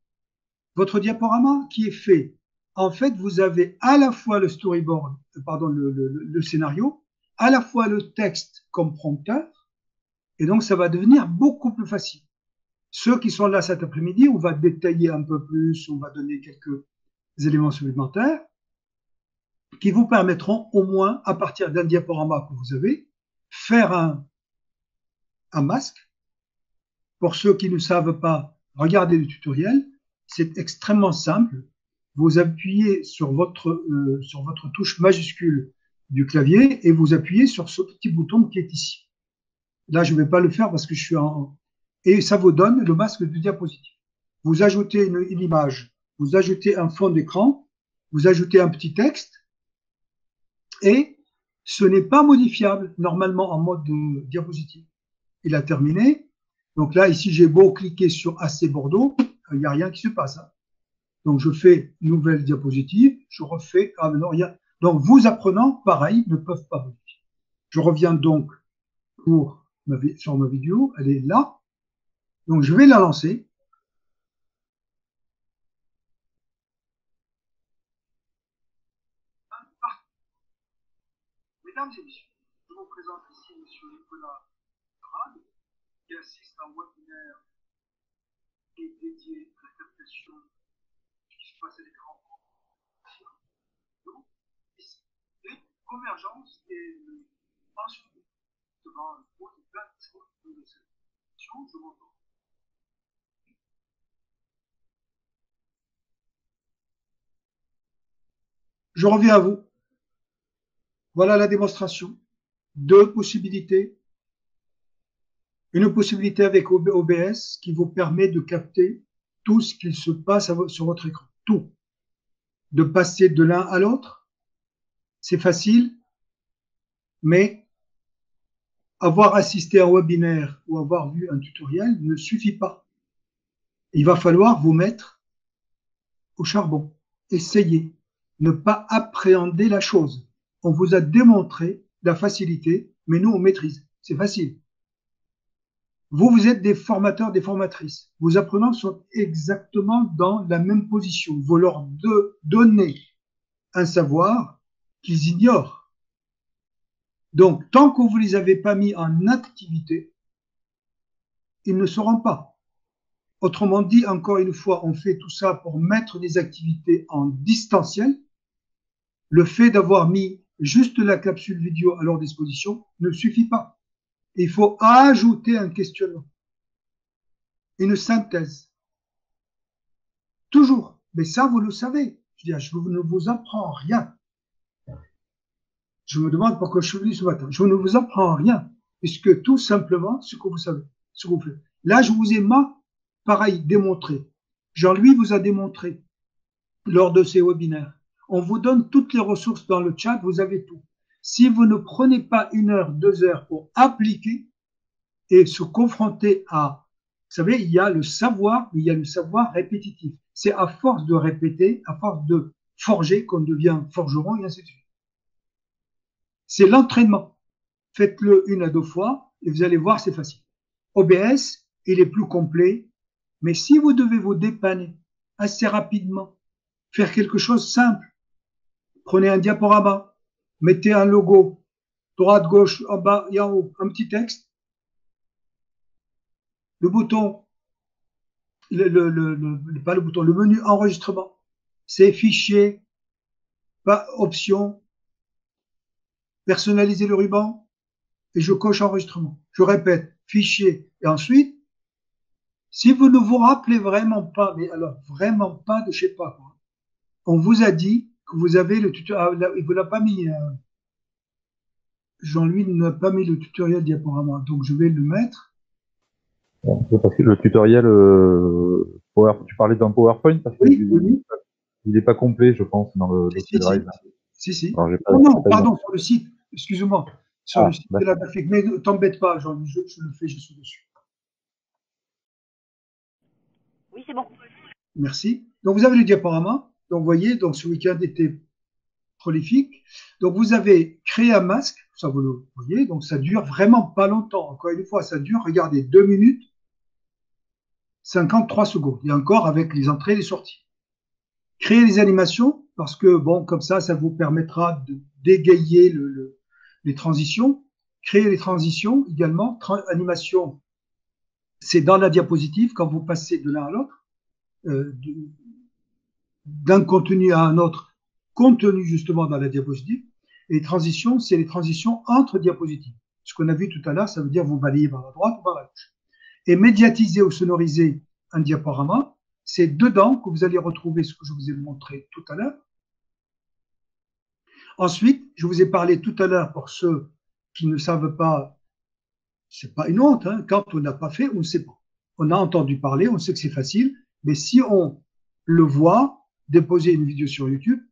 Votre diaporama qui est fait, en fait, vous avez à la fois le storyboard, pardon, le scénario, à la fois le texte comme prompteur, et donc ça va devenir beaucoup plus facile. Ceux qui sont là cet après-midi, on va détailler un peu plus, on va donner quelques éléments supplémentaires qui vous permettront au moins, à partir d'un diaporama que vous avez, faire un masque. Pour ceux qui ne savent pas, regardez le tutoriel, c'est extrêmement simple. Vous appuyez sur votre touche majuscule du clavier et vous appuyez sur ce petit bouton qui est ici. Là, je ne vais pas le faire parce que je suis en... Et ça vous donne le masque de diapositive. Vous ajoutez une image, vous ajoutez un fond d'écran, vous ajoutez un petit texte et ce n'est pas modifiable normalement en mode de diapositive. Il a terminé. Donc là, ici, j'ai beau cliquer sur AC Bordeaux, il n'y a rien qui se passe. Hein. Donc, je fais nouvelle diapositive, je refais, ah non, rien. Donc, vous apprenants, pareil, ne peuvent pas modifier. Je reviens donc sur ma vidéo, elle est là. Donc, je vais la lancer. Mesdames et messieurs, je vous présente ici M. Nicolas Rad, qui assiste à un webinaire qui est dédié à l'interprétation qui se passe à l'écran. Donc, ici, et convergence et ensuite, devant le pot de plein de choses de cette question, je m'entends. Je reviens à vous. Voilà la démonstration. Deux possibilités. Une possibilité avec OBS qui vous permet de capter tout ce qu'il se passe sur votre écran. Tout. De passer de l'un à l'autre, c'est facile, mais avoir assisté à un webinaire ou avoir vu un tutoriel ne suffit pas. Il va falloir vous mettre au charbon. Essayez. Ne pas appréhender la chose. On vous a démontré la facilité, mais nous, on maîtrise. C'est facile. Vous êtes des formateurs, des formatrices. Vos apprenants sont exactement dans la même position. Vous leur donnez un savoir qu'ils ignorent. Donc, tant que vous ne les avez pas mis en activité, ils ne sauront pas. Autrement dit, encore une fois, on fait tout ça pour mettre des activités en distanciel. Le fait d'avoir mis juste la capsule vidéo à leur disposition ne suffit pas. Il faut ajouter un questionnement, une synthèse. Toujours. Mais ça, vous le savez. Je ne vous apprends rien. Je me demande pourquoi je suis venu ce matin. Je ne vous apprends rien, puisque tout simplement, ce que vous savez, ce que vous faites. Là, je vous ai pareil, démontré. Jean-Louis vous a démontré lors de ces webinaires. On vous donne toutes les ressources dans le chat, vous avez tout. Si vous ne prenez pas 1 heure, 2 heures pour appliquer et se confronter à, vous savez, il y a le savoir, mais il y a le savoir répétitif. C'est à force de répéter, à force de forger qu'on devient forgeron et ainsi de suite. C'est l'entraînement. Faites-le 1 à 2 fois et vous allez voir, c'est facile. OBS, il est plus complet, mais si vous devez vous dépanner assez rapidement, faire quelque chose simple, prenez un diaporama, mettez un logo, droite, gauche, en bas et en haut, un petit texte, le bouton, pas le bouton, le menu enregistrement, c'est fichier, pas option, personnaliser le ruban, et je coche enregistrement. Je répète, fichier, et ensuite, si vous ne vous rappelez vraiment pas, mais alors vraiment pas de je sais pas quoi, on vous a dit que vous avez le tutoriel, il vous l'a pas mis, Jean-Louis n'a pas mis le tutoriel diaporama, donc je vais le mettre. Parce que le tutoriel, tu parlais d'un PowerPoint parce que Oui. il n'est pas complet, je pense, dans le drive. Si. Alors, Non, pardon, sur le site, excuse-moi, sur le site de la d'accord. DAFIC, mais ne t'embête pas, Jean-Louis, je le fais, je suis dessus. Oui, c'est bon. Merci. Donc, vous avez le diaporama. Donc, vous voyez, donc, ce week-end était prolifique. Donc, vous avez créé un masque. Ça, vous le voyez. Donc, ça dure vraiment pas longtemps. Encore une fois, ça dure, regardez, 2 minutes, 53 secondes. Et encore avec les entrées et les sorties. Créer les animations, parce que, bon, comme ça vous permettra de dégayer les transitions. Créer les transitions également. Animation, c'est dans la diapositive, quand vous passez de l'un à l'autre. D'un contenu à un autre, contenu justement dans la diapositive. Et transition, c'est les transitions entre diapositives. Ce qu'on a vu tout à l'heure, ça veut dire vous balayez par la droite ou par la gauche. Et médiatiser ou sonoriser un diaporama, c'est dedans que vous allez retrouver ce que je vous ai montré tout à l'heure. Ensuite, je vous ai parlé tout à l'heure, pour ceux qui ne savent pas, c'est pas une honte, hein, quand on n'a pas fait, on ne sait pas. On a entendu parler, on sait que c'est facile, mais si on le voit, déposer une vidéo sur YouTube,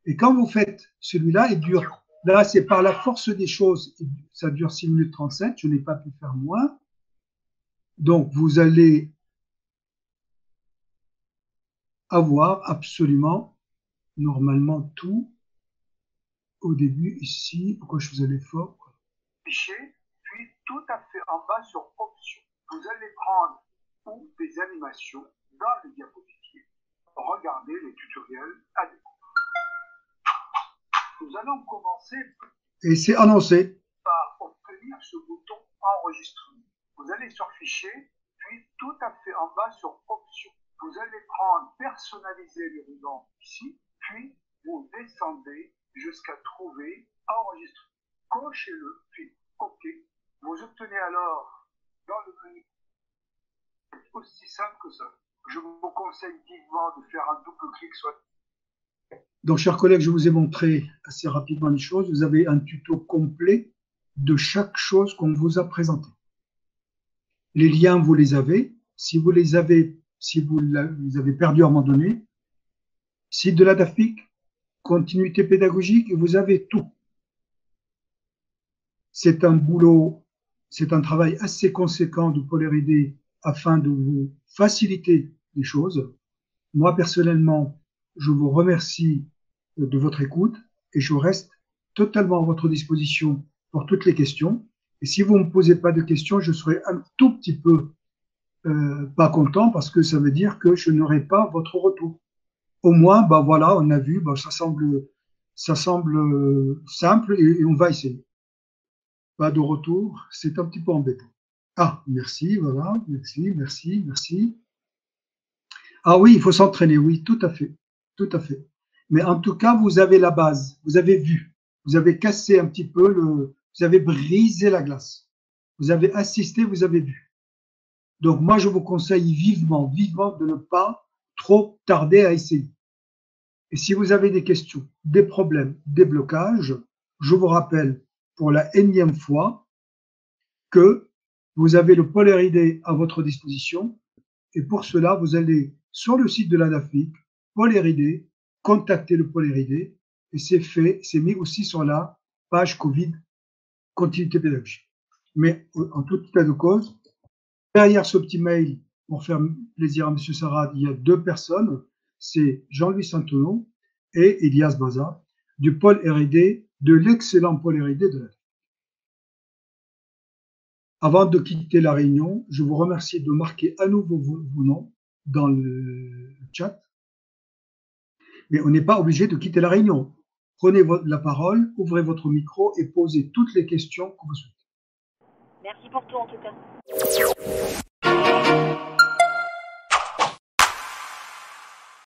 et quand vous faites celui-là, il dure, là c'est par la force des choses, ça dure 6 minutes 37, je n'ai pas pu faire moins, donc vous allez avoir absolument, normalement tout, au début ici, pourquoi je faisais l'effort, fichier, puis tout à fait en bas sur options, vous allez prendre ou des animations dans les diapositives, regardez les tutoriels adéquats. Nous allons commencer Et c'est annoncé. À obtenir ce bouton enregistrement. Vous allez sur fichier, puis tout à fait en bas sur options. Vous allez prendre personnaliser le ruban ici, puis vous descendez jusqu'à trouver enregistrer. Cochez-le, puis OK. Vous obtenez alors dans le menu aussi simple que ça. Je vous conseille vivement de faire un double clic sur. Donc, chers collègues, je vous ai montré assez rapidement les choses. Vous avez un tuto complet de chaque chose qu'on vous a présenté. Les liens, vous les avez. Si vous les avez, si vous les avez perdus à un moment donné, site de la DAFPIC, continuité pédagogique, et vous avez tout. C'est un boulot, c'est un travail assez conséquent de Paul R&D afin de vous faciliter les choses. Moi, personnellement, je vous remercie de votre écoute et je reste totalement à votre disposition pour toutes les questions. Et si vous ne me posez pas de questions, je serai un tout petit peu pas content parce que ça veut dire que je n'aurai pas votre retour. Au moins, bah voilà, on a vu, bah, ça semble simple et on va essayer. Pas de retour, c'est un petit peu embêtant. Ah, merci, voilà, merci. Ah oui, il faut s'entraîner, oui, tout à fait. Mais en tout cas, vous avez la base, vous avez vu, vous avez cassé un petit peu, vous avez brisé la glace. Vous avez assisté, vous avez vu. Donc moi, je vous conseille vivement de ne pas trop tarder à essayer. Et si vous avez des questions, des problèmes, des blocages, je vous rappelle pour la énième fois que vous avez le Paul R&D à votre disposition. Et pour cela, vous allez sur le site de la DAFPIC, Paul R&D, contacter le Paul R&D, et c'est fait, c'est mis aussi sur la page Covid, continuité pédagogique. Mais en tout état de cause, derrière ce petit mail, pour faire plaisir à M. Sarad, il y a deux personnes, c'est Jean-Louis Santonneau et Elias Baza, du Paul R&D, de l'excellent Paul R&D de la DAFPIC. Avant de quitter la réunion, je vous remercie de marquer à nouveau vos noms dans le chat. Mais on n'est pas obligé de quitter la réunion. Prenez la parole, ouvrez votre micro et posez toutes les questions que vous souhaitez. Merci pour tout en tout cas.